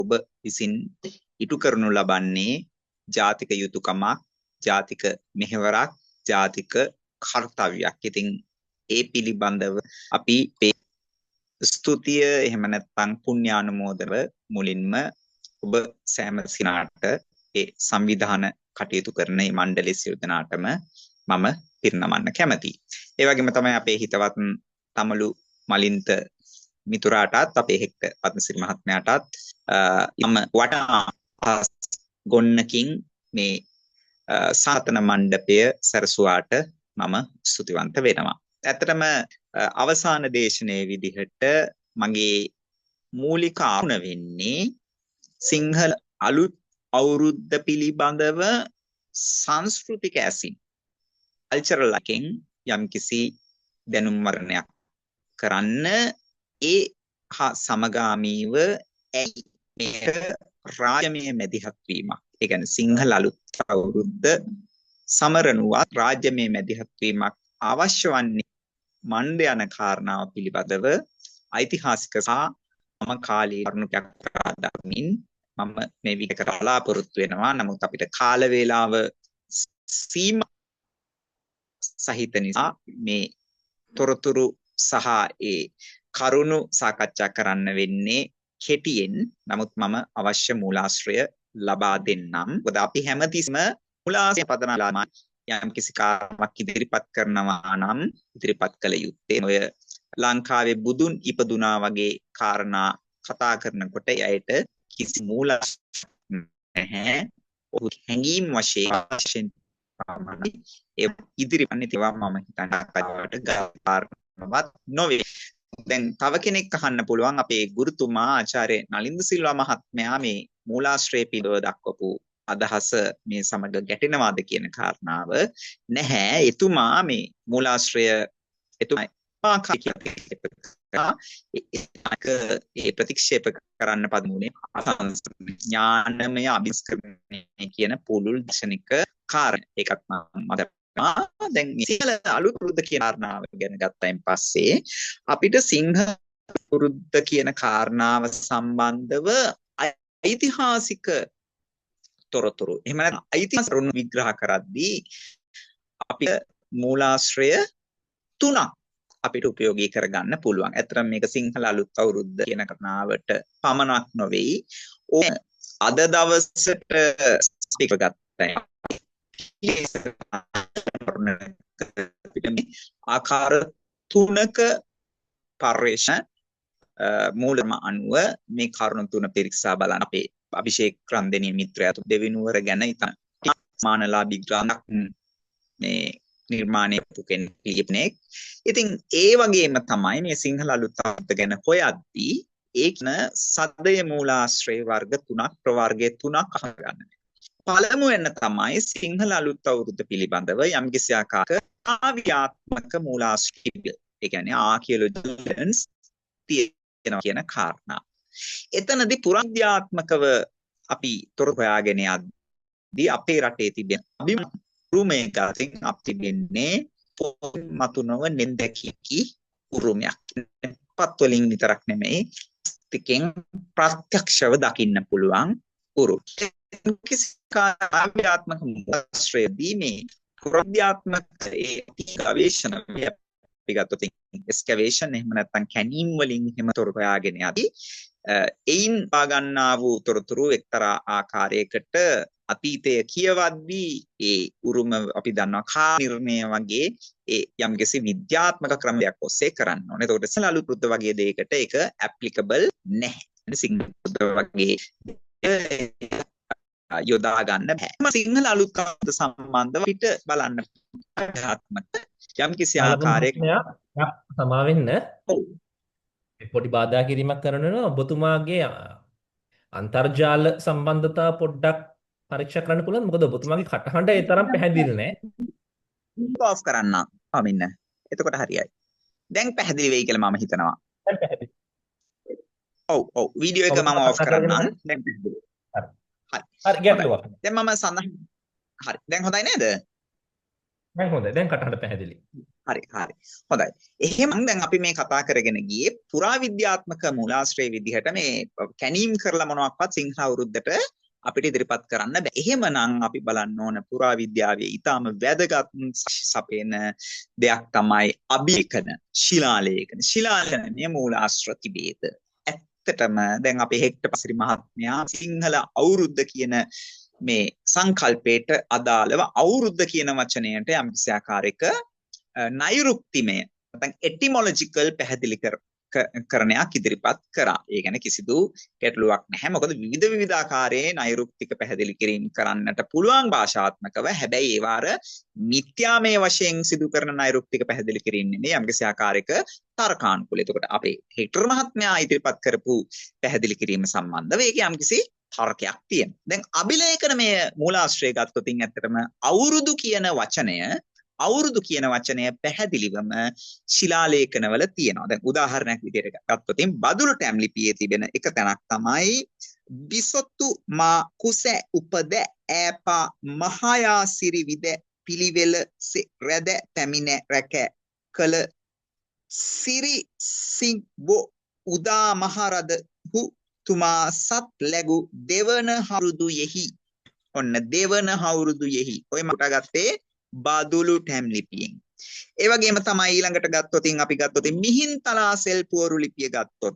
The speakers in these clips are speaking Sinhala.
ඔබ විසින් ඉටු කරනු ලබන්නේ ජාතික යුතුයකමක්, ජාතික මෙහෙවරක්, ජාතික කර්තව්‍යයක්. ඉතින් ඒ පිළිබඳව අපි ස්තුතිය එහෙම නැත්නම් පුණ්‍යානුමෝදව මුලින්ම ඔබ සෑම සිනාට ඒ සංවිධාන කටයුතු කරන මේ මණ්ඩලයේ සියලු දෙනාටම මම පිරිනමන්න කැමතියි. ඒ වගේම තමයි අපේ හිතවත් තමලු මලින්ත මිතුරාටත් අපේ හෙක්ට පද්මසිරි මහත්මයාටත් යම වටා ගොන්නකින් මේ සාතන මණ්ඩපය සරසුවාට මම ස්තුතිවන්ත වෙනවා. ඇත්තටම අවසාන දේශනයේ විදිහට මගේ මූලික ආරමුණ වෙන්නේ සිංහල අලුත් අවුරුද්ද පිළිබඳව සංස්කෘතික ඇසින් කල්චරල් එකෙන් යම්කිසි දැනුම් වර්ණයක් කරන්න ඒ හා සමගාමීව මේ රාජ්‍යමය මැදිහත් වීමක්. ඒ කියන්නේ සිංහල අලුත් අවුරුද්ද සමරනුවත් රාජ්‍යමය මැදිහත් වීමක් අවශ්‍ය වන්නේ මණ්ඩ යන කාරණාව පිළිබඳව ඓතිහාසික සහ මම කාලීන කරුණක් දක්වමින් මම මේ විදිහට බලාපොරොත්තු වෙනවා. නමුත් අපිට කාල වේලාව සීමා සහිත නිසා මේ තොරතුරු සහ ඒ කරුණු සාකච්ඡා කරන්න වෙන්නේ කෙටියෙන්. නමුත් මම අවශ්‍ය මූලාශ්‍රය ලබා දෙන්නම්. මොකද අපි හැමතිස්සම මූලාශ්‍රය පදනලා යම් කිසි කාරණාවක් ඉදිරිපත් කරනවා නම් ඉදිරිපත් කළ යුත්තේ ඔය ලංකාවේ බුදුන් ඉපදුනා වගේ කාරණා කතා කරනකොට එයට කිසි මූලාශ්‍රයක් නැහැ. ඔහු හැඟීම් වශයෙන් ඒ ඉදිරිපත් ඒවා මම හිතන්නේ කාරණාවක් නොවේ. දැන් තව කෙනෙක් අහන්න පුළුවන් අපේ ගුරුතුමා ආචාර්ය නලින්ද සිල්වා මහත්මයා මේ මූලාශ්‍රය පිළිබඳව දක්වපු අදහස මේ සමග ගැටෙනවාද කියන කාරණාව. නැහැ. එතුමා මේ මූලාශ්‍රය ඒ ප්‍රතික්ෂේප කරන්න පදමුනේ ඥානමය අභිස්කරණය කියන පුළුල් දර්ශනික කාරණා. ඒකත් මම දැන් සිංහල අලුත් අවුරුද්ද කියන කාරණාව ගැන ගත්තයින් පස්සේ අපිට සිංහල අවුරුද්ද කියන කාරණාව සම්බන්ධව ඓතිහාසික තොරතුරු එහෙම නැත්නම් ඓතිහාසික කරුණු විග්‍රහ කරද්දී අපිට මූලාශ්‍රය 3ක් අපිට ප්‍රයෝගී කරගන්න පුළුවන්. ඇත්තටම මේක සිංහල අලුත් අවුරුද්ද කියන කාරණාවට පමණක් නොවේයි. අද දවසට ස්පීකර් ගත්තා ආකාර 3ක පරිශ්‍රණ මූලම අනුව මේ කරුණු 3 පරීක්ෂා බලන අපේ අභිෂේක් රන්දෙනී මිත්‍රයාට දෙවිනුවර ගැන ඉතින් මානලාභී ග්‍රන්ථක් මේ නිර්මාණය කෙනෙක්. ඉතින් ඒ වගේම තමයි මේ සිංහල අලුත් අවුරුද්ද ගැන හොයද්දී ඒකන සද්දය මූලාශ්‍රය වර්ග 3ක් ප්‍රවර්ගය 3ක් අහගන්න. පළමුවෙන් තමයි සිංහල අලුත් අවුරුද්ද පිළිබඳව යම්කිසි ආකාරයක කාව්‍යාත්මක මූලාශ්‍රය. ඒ කියන්නේ ආකියොලොජිස්ට්ස් තියෙනවා කියන කාරණා. එතනදී පුරාවිද්‍යාත්මකව අපි තොරතුරු හොයාගෙන යද්දී අපේ රටේ තිබෙන උරුමයකින් අපි තිබෙන්නේ මතුනව නෙන්දකි උරුමයක්. පත් වලින් විතරක් නෙමෙයි ටිකෙන් ප්‍රත්‍යක්ෂව දකින්න පුළුවන් උරුම. කිසි කාව්‍යාත්මක මූලාශ්‍රයේදී මේ පුරාවිද්‍යාත්මක ඒ ගවේෂණ අපි ගත්තොත් එක්ස්කැවේෂන් එහෙම නැත්නම් කැනීම් වලින් එහෙම තොරතුරු හොයාගෙන යද්දී එයින් පාගන්නා වූ තොරතුරු එක්තරා ආකාරයකට අතීතය කියවද්දී ඒ උරුම අපි දන්නවා කා නිර්ණය වගේ ඒ යම්කිසි විද්‍යාත්මක ක්‍රමයක් ඔස්සේ කරන්න ඕනේ. ඒකට ඉස්සලා අලුත් වෘත්ත වගේ දෙයකට ඒක ඇප්ලිකබල් නැහැ. සිංහල වගේ යොදා ගන්න බෑ. සිංහල අලුත් අවුරුද්ද සම්බන්ධව පිට බලන්න ආත්මක යම්කිසි ආකාරයක සමා වෙන්න පොඩි බාධා කිරීමක් කරනවා. ඔබතුමාගේ අන්තර්ජාල සම්බන්ධතාව පොඩ්ඩක් පරීක්ෂා කරන්න පුළුවන්. මොකද ඔබතුමාගේ කටහඬ ඒ තරම් පැහැදිලි නෑ. ඔෆ් කරන්න. මෙන්න. එතකොට හරියයි. දැන් පැහැදිලි වෙයි කියලා මම හිතනවා. දැන් පැහැදිලි. ඔව් වීඩියෝ එක මම ඔෆ් කරන්නම්. දැන් පැහැදිලි. හරි ගැටලුවක්. දැන් මම සඳහන් හරි. දැන් හොඳයි නේද? දැන් හොඳයි. දැන් කටහඬ පැහැදිලි. හරි හරි හොඳයි. එහෙනම් දැන් අපි මේ කතා කරගෙන ගියේ පුරාවිද්‍යාත්මක මූලාශ්‍රයේ විදිහට මේ කැණීම් කරලා මොනවාක්වත් සිංහල අවුරුද්දට අපිට ඉදිරිපත් කරන්න බෑ. එහෙමනම් අපි බලන්න ඕන පුරාවිද්‍යාවේ ඊටාම වැදගත් සපේන දෙයක් තමයි අභිලේඛන, ශිලාලේඛන. ශිලාලේඛනයේ මූලාශ්‍ර තිබේද? ඇත්තටම දැන් අපේ හෙක්ටර් පසිරි මහත්මයා සිංහල අවුරුද්ද කියන මේ සංකල්පයට අදාළව අවුරුද්ද කියන වචනයට යම්කිසි ආකාරයක නෛරුක්තිමය නැත්නම් එටිමොලොජිකල් පැහැදිලි කරණයක් ඉදිරිපත් කරා. ඒ කියන්නේ කිසිදු ගැටලුවක් නැහැ. මොකද විවිධ ආකාරයේ නෛරුක්තික පැහැදිලි කිරීම කරන්නට පුළුවන් භාෂාත්මකව. හැබැයි ඒවා අර මිත්‍යාමය වශයෙන් සිදු කරන නෛරුක්තික පැහැදිලි කිරීම නෙමෙයි යම්කිසි ආකාරයක තර්කානුකූල. එතකොට අපේ හෙක්ටර් මහත්මයා ඉදිරිපත් කරපු පැහැදිලි කිරීම සම්බන්ධව ඒක යම්කිසි තර්කයක් තියෙනවා. දැන් අභිලේඛනමය මූලාශ්‍රය ගත්තොත් ඇත්තටම අවුරුදු කියන වචනය පැහැදිලිවම ශිලාලේඛනවල තියෙනවා. දැන් උදාහරණයක් විදිහට ගත්තොත් බදුළු ටැම් ලිපියේ තිබෙන එක තැනක් තමයි බිසොත්තු මා කුස උපද ඈපා මහයා සිරි විද පිළිවෙල රැද පැමිණ රැක කල සිරි සිංබෝ උදා මහරද හු තුමා සත් ලැබු දෙවන හවුරුදු යෙහි. ඔන්න දෙවන හවුරුදු යෙහි. ඔය මට ගත්තේ බදුළු ටැම් ලිපියෙන්. ඒ වගේම තමයි ඊළඟට ගත්තොත් අපි ගත්තොත් මිහින්තලා සෙල් පුවරු ලිපිය ගත්තොත්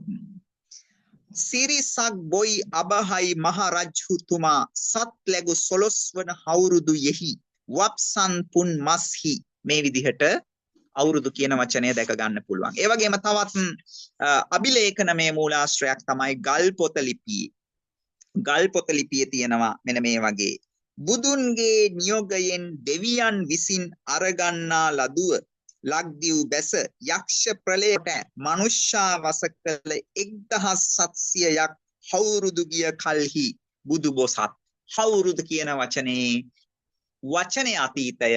සිරිසක් බොයි අබහයි මහරජතුමා සත් ලැබු 11 වන හවුරුදු යෙහි වප්සන් පුන් මස්හි. මේ විදිහට අවුරුදු කියන වචනය දැක ගන්න පුළුවන්. ඒ වගේම තවත් අභිලේඛනමය මූලාශ්‍රයක් තමයි ගල්පොත ලිපියේ. ගල්පොත ලිපියේ තියෙනවා මෙන්න මේ වගේ බුදුන්ගේ නියෝගයෙන් දෙවියන් විසින් අරගන්නා ලදුව ලක්දිව් බැස යක්ෂ ප්‍රලයට මනුෂ්‍යා වස කළ 1700ක් හවුරුදු ගිය කල්හි බුදු බොසත්. හවුරුදු කියන වචනේ අතීතය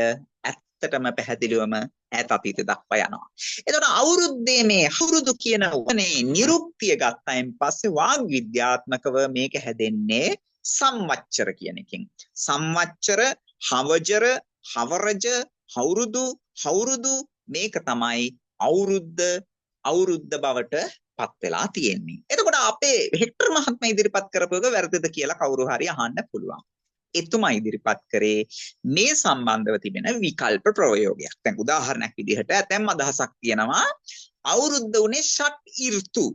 ඇත්තටම පැහැදිලිවම ඈත අතීතය දක්වා යනවා. එතකොට අවුරුද්දේ මේ අවුරුදු කියන වචනේ නිරුක්තිය ගත්තයින් පස්සේ වාග් විද්‍යාත්මකව මේක හැදෙන්නේ සංවච්චර කියන එකෙන්. සංවච්චර, හවජර, හවරජ, හවුරුදු මේක තමයි අවුරුද්ද බවට පත් වෙලා තියෙන්නේ. එතකොට අපේ හෙක්ටර් මහත්මයා ඉදිරිපත් කරපු එක වැරදිද කියලා කවුරු හරි අහන්න පුළුවන්. එතුමා ඉදිරිපත් කරේ මේ සම්බන්ධව තිබෙන විකල්ප ප්‍රයෝගයක්. දැන් උදාහරණයක් විදිහට ඇතැම් අදහසක් තියෙනවා අවුරුද්ද උනේ ෂට් ඍතු.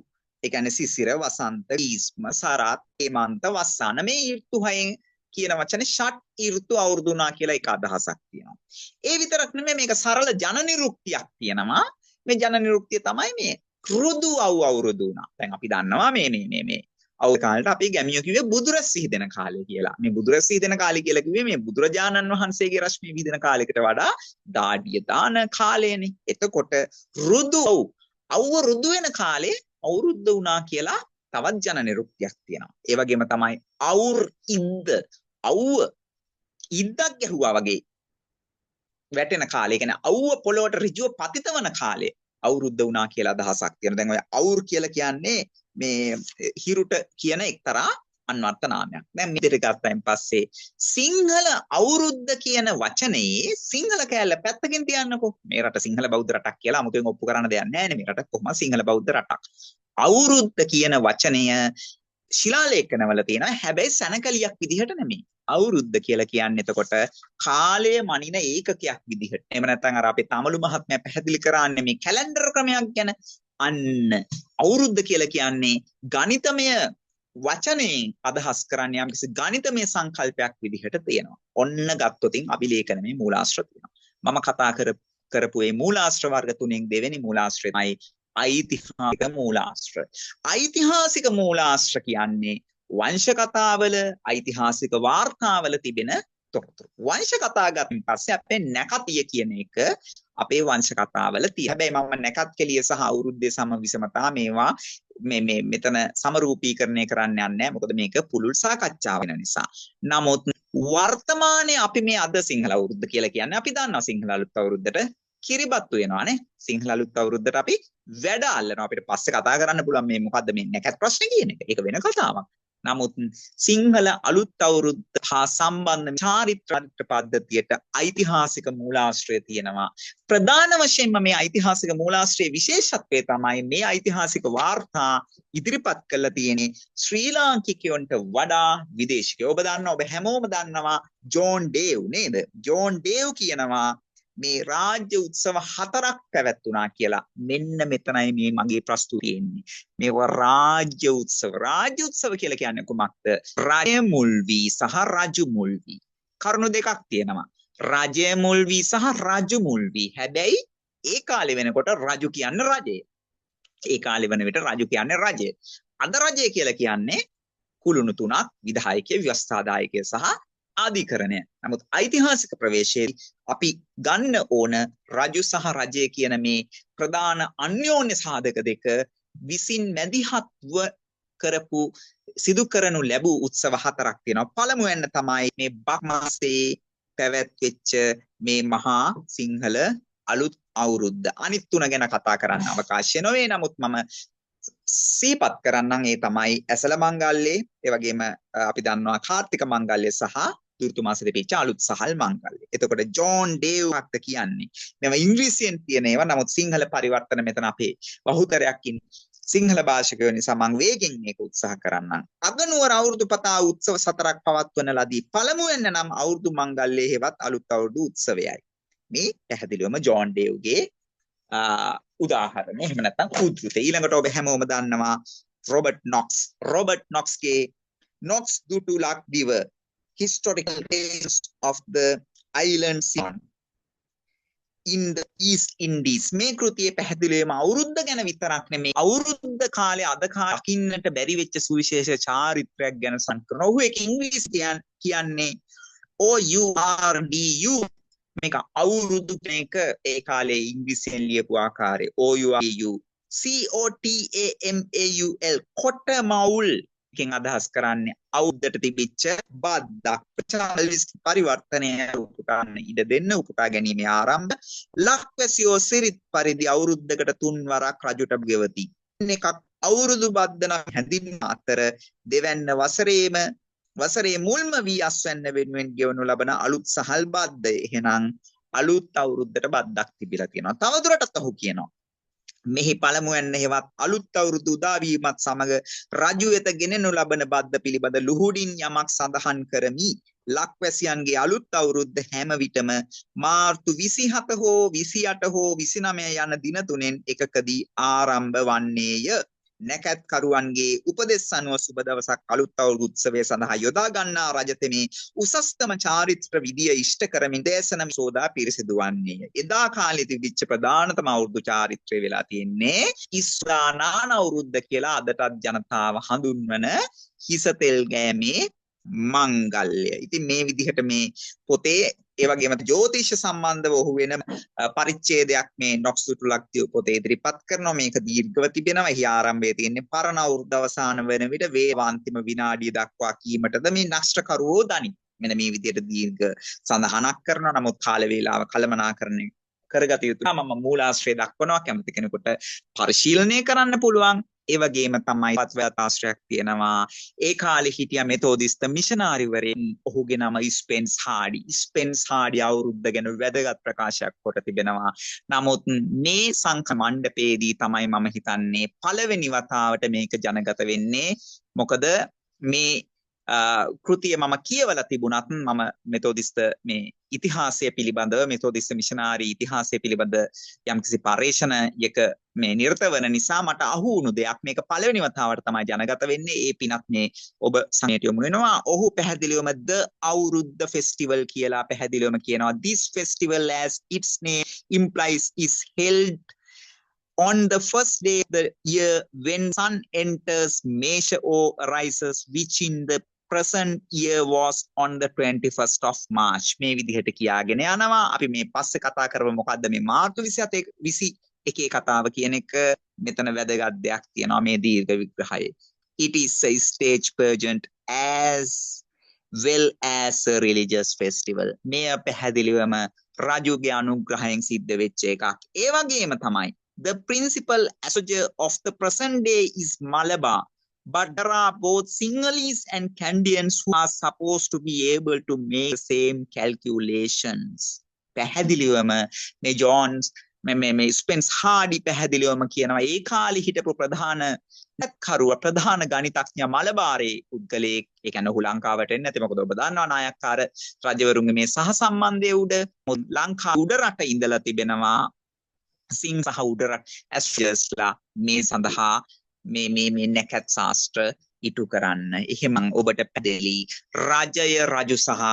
ඒ කියන්නේ සිසිර, වසන්ත, ග්‍රීස්ම, සරත්, හේමන්ත, වස්සාන මේ ඍතු හයෙන් කියන වචනේ ෂට් ඍතු අවුරුදු වුණා කියලා එක අදහසක් තියෙනවා. ඒ විතරක් නෙමෙයි මේක සරල ජන නිරුක්තියක් තියෙනවා. මේ ජන නිරුක්තිය තමයි මේ ඍතු අවුරුදු වුණා. දැන් අපි දන්නවා මේ අවුල් කාලේට අපි ගැමියෝ කිව්වේ බුදුරස් සිහිදෙන කාලය කියලා. මේ බුදුරස් සිහිදෙන කාලය කියලා කිව්වේ මේ බුදුරජාණන් වහන්සේගේ රශ්මිය විහිදෙන කාලයකට වඩා දාඩිය දාන කාලයනේ. එතකොට අවුරුදු වෙන කාලේ අවුරුද්ද වුණා කියලා තවත් ජන නිරුක්තියක් තියෙනවා. ඒ වගේම තමයි අවුව ඉද්දක් ගැහුවා වගේ වැටෙන කාලය. කියන්නේ අවුව පොළොවට ඍජුව පතිත වන කාලය අවුරුද්ද වුණා කියලා අදහසක් තියෙනවා. දැන් ඔය අවුර් කියලා කියන්නේ මේ හිරුට කියන එක්තරා අන්වර්ථ නාමයක්. දැන් මෙතන ගත්තයින් පස්සේ සිංහල අවුරුද්ද කියන වචනේ සිංහල කැලල පැත්තකින් තියන්නකෝ. මේ රට සිංහල බෞද්ධ රටක් කියලා 아무තෙන් ඔප්පු කරන්න දෙයක් නැහැ නේ. මේ රට කොහොමද සිංහල බෞද්ධ රටක්. අවුරුද්ද කියන වචනය ශිලාලේඛනවල තියෙනවා. හැබැයි සැනකලියක් විදිහට නෙමෙයි. අවුරුද්ද කියලා කියන්නේ එතකොට කාලය මනින ඒකකයක් විදිහට. එහෙම නැත්නම් අර අපේ තමලු මහත්මයා පැහැදිලි කරන්නේ මේ කැලෙන්ඩර් ක්‍රමයක් ගැන. අන්න අවුරුද්ද කියලා කියන්නේ ගණිතමය වචනයෙන් අදහස් කරන්නේ යම්කිසි ගණිතමය සංකල්පයක් විදිහට තියෙනවා. ඔන්න ගත්තොතින් අභිලේඛනමය මූලාශ්‍ර තියෙනවා. මම කතා කරපු මේ මූලාශ්‍ර වර්ග තුනෙන් දෙවෙනි මූලාශ්‍රය තමයි ඓතිහාසික මූලාශ්‍ර. ඓතිහාසික මූලාශ්‍ර කියන්නේ වංශ කතාවල ඓතිහාසික වාර්තාවල තිබෙන තොරතුරු. වංශ කතා ගත්තන් පස්සේ අපේ නැකතිය කියන එක අපේ වංශ කතාවල තියෙනවා. හැබැයි මම නැකත් කෙලිය සහ අවුරුද්දේ සමවිෂමතා මේවා මෙතන සමරූපීකරණය කරන්න යන්නේ නැහැ. මොකද මේක පුළුල් සාකච්ඡාව වෙන නිසා. නමුත් වර්තමානයේ අපි මේ අද සිංහල අවුරුද්ද කියලා කියන්නේ අපි දන්නවා සිංහල අලුත් අවුරුද්දට කිරිබත්තු වෙනවානේ. සිංහල අලුත් අවුරුද්දට අපි වැඩ අල්ලනවා. අපිට පස්සේ කතා කරන්න පුළුවන් මේ මොකද්ද මේ නැකත් ප්‍රශ්නේ කියන එක. ඒක වෙන කතාවක්. නමුත් සිංහල අලුත් අවුරුද්ද හා සම්බන්ධ චාරිත්‍ර පද්ධතියට ඓතිහාසික මූලාශ්‍රය තියෙනවා. ප්‍රධාන වශයෙන්ම මේ ඓතිහාසික මූලාශ්‍රයේ විශේෂත්වය තමයි මේ ඓතිහාසික වාර්තා ඉදිරිපත් කරලා තියෙන්නේ ශ්‍රී ලාංකිකයන්ට වඩා විදේශිකයෝ. ඔබ දන්නවා, ඔබ හැමෝම දන්නවා ජෝන් ඩේව් නේද? ජෝන් ඩේව් කියනවා මේ රාජ්‍ය උත්සව 4ක් පැවැත්ුණා කියලා. මෙන්න මෙතනයි මේ මගේ ප්‍රස්තුතිය එන්නේ. මේවා රාජ්‍ය උත්සව. රාජ්‍ය උත්සව කියලා කියන්නේ කොහොමද? රජය මුල් වී සහ රජු මුල් වී. කරුණු දෙකක් තියෙනවා. රජය මුල් වී සහ රජු මුල් වී. හැබැයි ඒ කාලේ වෙනකොට රජු කියන්නේ රජය. ඒ කාලේ වෙන විට රජු කියන්නේ රජය. අද රජය කියලා කියන්නේ කුළුණු තුනක්, විධායකය, ව්‍යවස්ථාදායකය සහ ආධිකරණය. නමුත් ඓතිහාසික ප්‍රවේශයේදී අපි ගන්න ඕන රජු සහ රජය කියන මේ ප්‍රධාන අන්‍යෝන්‍ය සාධක දෙක විසින් මැදිහත්ව කරපු සිදු කරනු ලැබූ උත්සව 4ක් තියෙනවා. පළමුවෙන් තමයි මේ බක් මාසයේ පැවැත්වෙච්ච මේ මහා සිංහල අලුත් අවුරුද්ද. අනිත් තුන ගැන කතා කරන්න අවකාශය නොවේ. නමුත් මම සිහිපත් කරන්නම් ඒ තමයි ඇසළ මංගල්‍යය, ඒ වගේම අපි දන්නවා කාර්තික මංගල්‍යය සහ ඍතු මාසෙ දෙපිච්ච අලුත් සහල් මංගල්‍යය. එතකොට ජෝන් ඩේව් හක්ත කියන්නේ මේවා ඉංග්‍රීසියෙන් තියෙන ඒවා. නමුත් සිංහල පරිවර්තන මෙතන අපේ බහුතරයක් සිංහල භාෂිකයෝ නිසා මම වේගෙන් මේක උත්සාහ කරන්නම්. අගනුවර අවුරුදු පතා උත්සව 4ක් පවත්වන ලදී. පළමුවෙන් නම් අවුරුදු මංගල්‍යය හෙවත් අලුත් අවුරුදු උත්සවයයි. මේ පැහැදිලිවම ජෝන් ඩේව්ගේ උදාහරණ. එහෙම නැත්නම් උද්ෘත. ඊළඟට ඔබ හැමෝම දන්නවා රොබර්ට් නොක්ස්. රොබර්ට් නොක්ස්ගේ නොක්ස් දුටු Lakdiva historical tales of the islands in the East Indies. මේ කෘතියේ පැහැදිලිවම අවුරුද්ද ගැන විතරක් නෙමෙයි, අවුරුද්ද කාලේ අද කාලේ දකින්නට බැරි වෙච්ච සුවිශේෂ චාරිත්‍රයක් ගැන සංකරන. ඔහු ඒක ඉංග්‍රීසි කියන්නේ OURDU. මේක අවුරුදු මේක ඒ කාලේ ඉංග්‍රීසියෙන් ලියපු ආකාරය OURDU. COTAMAUL කොටමවුල් එකෙන් අදහස් කරන්නේ අවුරුද්දට තිබිච්ච බද්දක්. පරිවර්තනය උපුටාන්න ඉඩ දෙන්න, උපුටා ගැනීමේ ආරම්භ. ලක්වැසියෝ සිරිත් පරිදි අවුරුද්දකට 3 වරක් රජුට ගෙවති. එකක් අවුරුදු බද්දන හැඳින්වීම අතර දෙවැන්න වසරේ මුල්ම වී අස්වැන්න වෙනුවෙන් ගෙවනු ලබන අලුත් සහල් බද්ද. එහෙනම් අලුත් අවුරුද්දට බද්දක් තිබිලා තියෙනවා. තවදුරටත් ඔහු කියනවා මෙහි පළමුවෙන් හෙවත් අලුත් අවුරුදු උදා වීමත් සමග රජු වෙත ගෙනෙනු ලබන බද්ද පිළිබඳ ලුහුඩින් යමක් සඳහන් කරමි. ලක්වැසියන්ගේ අලුත් අවුරුද්ද හැම විටම මාර්තු 27 හෝ 28 හෝ 29 යන දින තුනෙන් එකකදී ආරම්භ වන්නේය. නැකත් කරුවන්ගේ උපදෙස් අනුව සුබ දවසක් අලුත් අවුරුදු උත්සවය සඳහා යොදා ගන්නා රජතෙමේ උසස්තම චාරිත්‍ර විදිය ඉෂ්ට කරමින් දේශනම සෝදා පිරිසිදු වන්නේය. එදා කාලේ තිබිච්ච ප්‍රධානතම අවුරුදු චාරිත්‍රය වෙලා තියෙන්නේ ඉස්ලානාන අවුරුද්ද කියලා අදටත් ජනතාව හඳුන්වන හිස තෙල් ගෑමේ මංගල්‍ය. ඉතින් මේ විදිහට මේ පොතේ ඒ වගේම ජ්‍යොතිෂ සම්බන්ධව ඔහු වෙන පරිච්ඡේදයක් මේ නොක්ස් දුටු ලක්දිව පොතේ ඉදිරිපත් කරනවා. මේක දීර්ඝව තිබෙනවා. එහි ආරම්භයේ තියෙන්නේ පරණ අවුරුද්ද අවසාන වෙන විට වේවාන්තිම විනාඩිය දක්වා කීමටද මේ නෂ්ටකරුවෝ දනි. මෙන්න මේ විදිහට දීර්ඝ සඳහනක් කරනවා. නමුත් කාල වේලාව කළමනාකරණය කරගත යුතුයි. මම මූලාශ්‍රය දක්වනවා. කැමති කෙනෙකුට පරිශීලනය කරන්න පුළුවන්. ඒ වගේම තමයි පත්වතාශ්‍රයක් තියෙනවා. ඒ කාලේ හිටිය මෙතෝදිස්ත මිෂනාරිවරයෙක්, ඔහුගේ නම ස්පෙන්ස් හාඩි. ස්පෙන්ස් හාඩි අවුරුද්ද ගැන වැදගත් ප්‍රකාශයක් කොට තිබෙනවා. නමුත් මේ සංඛ මණ්ඩපයේදී තමයි මම හිතන්නේ පළවෙනි වතාවට මේක ජනගත වෙන්නේ. මොකද මේ කෘතිය මම කියවලා තිබුණත් මම මෙතෝදිස්ත මේ ඉතිහාසය පිළිබඳව, මෙතෝදිස්ත මිෂනාරි ඉතිහාසය පිළිබඳ යම්කිසි පර්යේෂණයක මේ නිරත වන නිසා මට අහු වුණු දෙයක්. මේක පළවෙනි වතාවට තමයි ජනගත වෙන්නේ. ඒ පිනත් මේ ඔබ සංගයට යොමු වෙනවා. ඔහු පැහැදිලිවම ද අවුරුද්ද ෆෙස්ටිවල් කියලා පැහැදිලිවම කියනවා. This festival as its name implies is held on the first day of the year when sun enters Mesha or rises, which in the present year was on the 21st of March. මේ විදිහට කියාගෙන යනවා. අපි මේ පස්සේ කතා කරමු මොකද්ද මේ මාර්තු 21 කතාව කියන එක. මෙතන වැදගත් දෙයක් තියෙනවා මේ දීර්ඝ විග්‍රහයේ. It is a stage pageant as well as a religious festival. මේ පැහැදිලිවම රජුගේ අනුග්‍රහයෙන් සිද්ධ වෙච්ච එකක්. ඒ වගේම තමයි the principal associate of the present day is Malabar. but there are both Sinhalese and Canadians who are supposed to be able to make the same calculations. පැහැදිලිවම මේ ජෝන්ස් මේ ස්පෙන්ස් හාඩි පැහැදිලිවම කියනවා ඒ කාලේ හිටපු ප්‍රධාන කරුව ප්‍රධාන ගණිතඥ මලබාරේ පුද්ගලයෙක් ඒ කියන්නේ ඔහු ලංකාවට එන්නේ නැති මොකද ඔබ දන්නවා නායක්කාර රජවරුන්ගේ මේ සහසම්බන්ධය උඩ ලංකාව උඩ රට ඉඳලා තිබෙනවා සිංහ සහ උඩ රට ඇස්ට්‍රස්ලා මේ සඳහා මේ නැකත් ශාස්ත්‍ර ඉටු කරන්න. එහෙම ඔබට පැහැදිලි රජය රජු සහ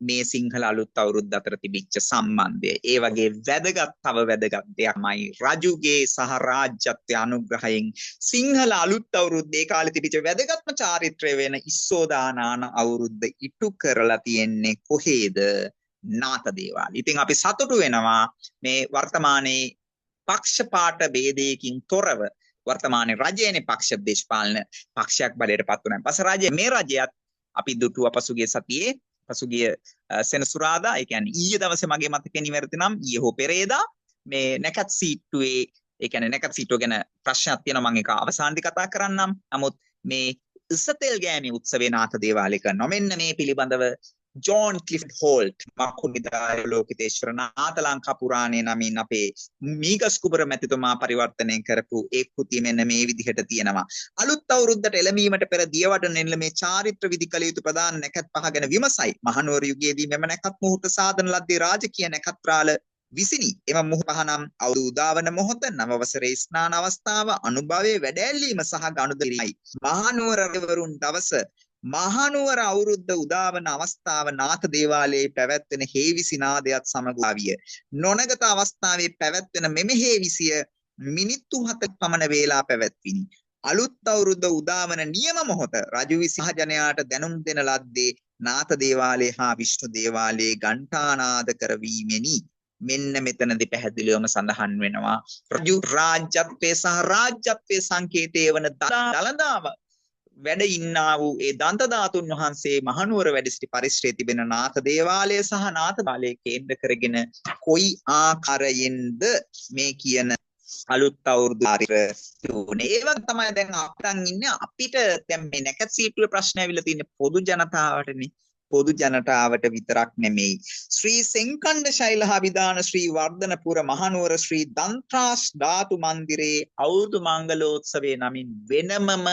මේ සිංහල අලුත් අවුරුද්ද අතර තිබිච්ච සම්බන්ධය. ඒ වගේ වැදගත් දෙයක්මයි රජුගේ සහ රාජ්‍යත්වයේ අනුග්‍රහයෙන් සිංහල අලුත් අවුරුද්දේ කාලේ තිබිච්ච වැදගත්ම චාරිත්‍රය වෙන ඉස්සෝදානාන අවුරුද්ද ඉටු කරලා තියෙන්නේ කොහේද? නාත දේවාලේ. ඉතින් අපි සතුටු වෙනවා මේ වර්තමානයේ පක්ෂපාත ભેදයකින් තොරව වර්තමානයේ රජයේනේ පක්ෂ දේශපාලන පක්ෂයක් බලයට පත් වුණා. පස්සේ රජය මේ රජයත් අපි දුටුව පසුගිය සතියේ පසුගිය සෙනසුරාදා ඒ කියන්නේ ඊයේ දවසේ මගේ මතකේ නිවැරදි නම් ඊයේ හෝ පෙරේදා මේ නැකත් සීට්ටුවේ ඒ කියන්නේ නැකත් සීට්ටුව ගැන ප්‍රශ්නයක් තියෙනවා මම ඒක අවසානයේ කතා කරන්නම්. නමුත් මේ ඉසතෙල් ගෑමේ උත්සවේ නාථ දේවාලය කරනවා. මෙන්න මේ පිළිබඳව ජෝන් ක්ලිෆ්ට් හෝල්ට් මකුනිදාය ලෝකිතේශ්වර නාථ ලංකා පුරාණයේ නමින් අපේ මීගස් කුබර මැතිතුමා පරිවර්තනය කරපු ඒ කෘතිය මෙන්න මේ විදිහට තියෙනවා. අලුත් අවුරුද්දට එළඹීමට පෙර දියවඩන නෙල්ල මේ චාරිත්‍ර විධි කළ යුතු ප්‍රධාන නැකත් පහ ගැන විමසයි. මහනුවර යුගයේදී මෙම නැකත් මුහුර්ත සාධන ලද්දේ රාජකීය නැකත්‍රාල විසිනි. එම මුහුර්ත පහනම් අවුරුදු උදාවන මොහොත, නව වසරේ ස්නාන අවස්ථාව, අනුභවයේ වැඩැල්ලීම සහ ගනුදෙනුයි. මහනුවර රජවරුන් දවස මහනුවර අවුරුද්ද උදාවන අවස්ථාව නාථ දේවාලයේ පැවැත්වෙන හේවිසි නාදයත් සමග ආවිය. නොනගත අවස්ථාවේ පැවැත්වෙන මෙම හේවිසිය මිනිත්තු 7ක් පමණ වේලා පැවැත්විනි. අලුත් අවුරුද්ද උදාවන නියම මොහොත රජු විසින් ජනයාට දැනුම් දෙන ලද්දේ නාථ දේවාලයේ හා විෂ්ණු දේවාලයේ ඝණ්ඨානාද කරවීමෙනි. මෙන්න මෙතනදී පැහැදිලිවම සඳහන් වෙනවා රජු රාජ්‍යත්වයේ සහ රාජ්‍යත්වයේ සංකේතය වන දළදාව වැඩ ඉන්නා වූ ඒ දන්ත ධාතුන් වහන්සේ මහනුවර වැඩ සිටි පරිශ්‍රයේ තිබෙන නාථ දේවාලය සහ නාථ බාලයේ කේන්ද්‍ර කරගෙන කොයි ආකාරයෙන්ද මේ කියන අලුත් අවුරුදු ආරිතුනේ. ඒ වගේ තමයි දැන් අපිටන් ඉන්නේ. අපිට දැන් මේ නැකත් සීටුවේ ප්‍රශ්න ඇවිල්ලා තියෙන්නේ පොදු ජනතාවටනේ. පොදු ජනතාවට විතරක් නෙමෙයි. ශ්‍රී සෙන්කණ්ඩ ශෛලහා විදාන ශ්‍රී වර්ධනපුර මහනුවර ශ්‍රී දන්ත්‍රාස් ධාතු මන්දිරේ අවුරුදු මංගලෝත්සවයේ නමින් වෙනමම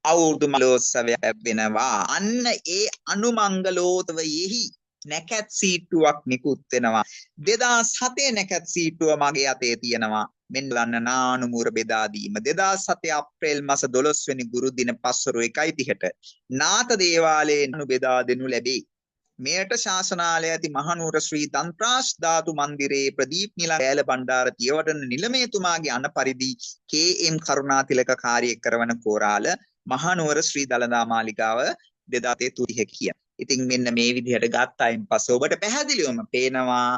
අවුරුදු මංගලෝත්සවය වෙනවා. අන්න ඒ අනුමංගලෝත්සවයෙහි නැකත් සීට්ටුවක් නිකුත් වෙනවා. 2007 නැකත් සීට්ටුව මගේ අතේ තියෙනවා. මෙන්න ගන්න නානුමුර බෙදා දීම 2007 අප්‍රේල් මාස 12 වෙනි ගුරු දින පස්වරු 1:30ට නාථ දේවාලයේ නු බෙදා දෙනු ලැබේ. මෙයට ශාසනාලය ඇති මහනුවර ශ්‍රී තන්ත්‍රාස් ධාතු මන්දිරයේ ප්‍රදීප් නිලා ඈල බණ්ඩාර තියවඩන නිලමේතුමාගේ අන පරිදි කේ.එම්. කරුණාතිලක කාර්යය කරවන කෝරාල මහනුවර ශ්‍රී දළදා මාලිගාව 2030 කිය. ඉතින් මෙන්න මේ විදිහට ගත්තායින් පස්සේ ඔබට පැහැදිලිවම පේනවා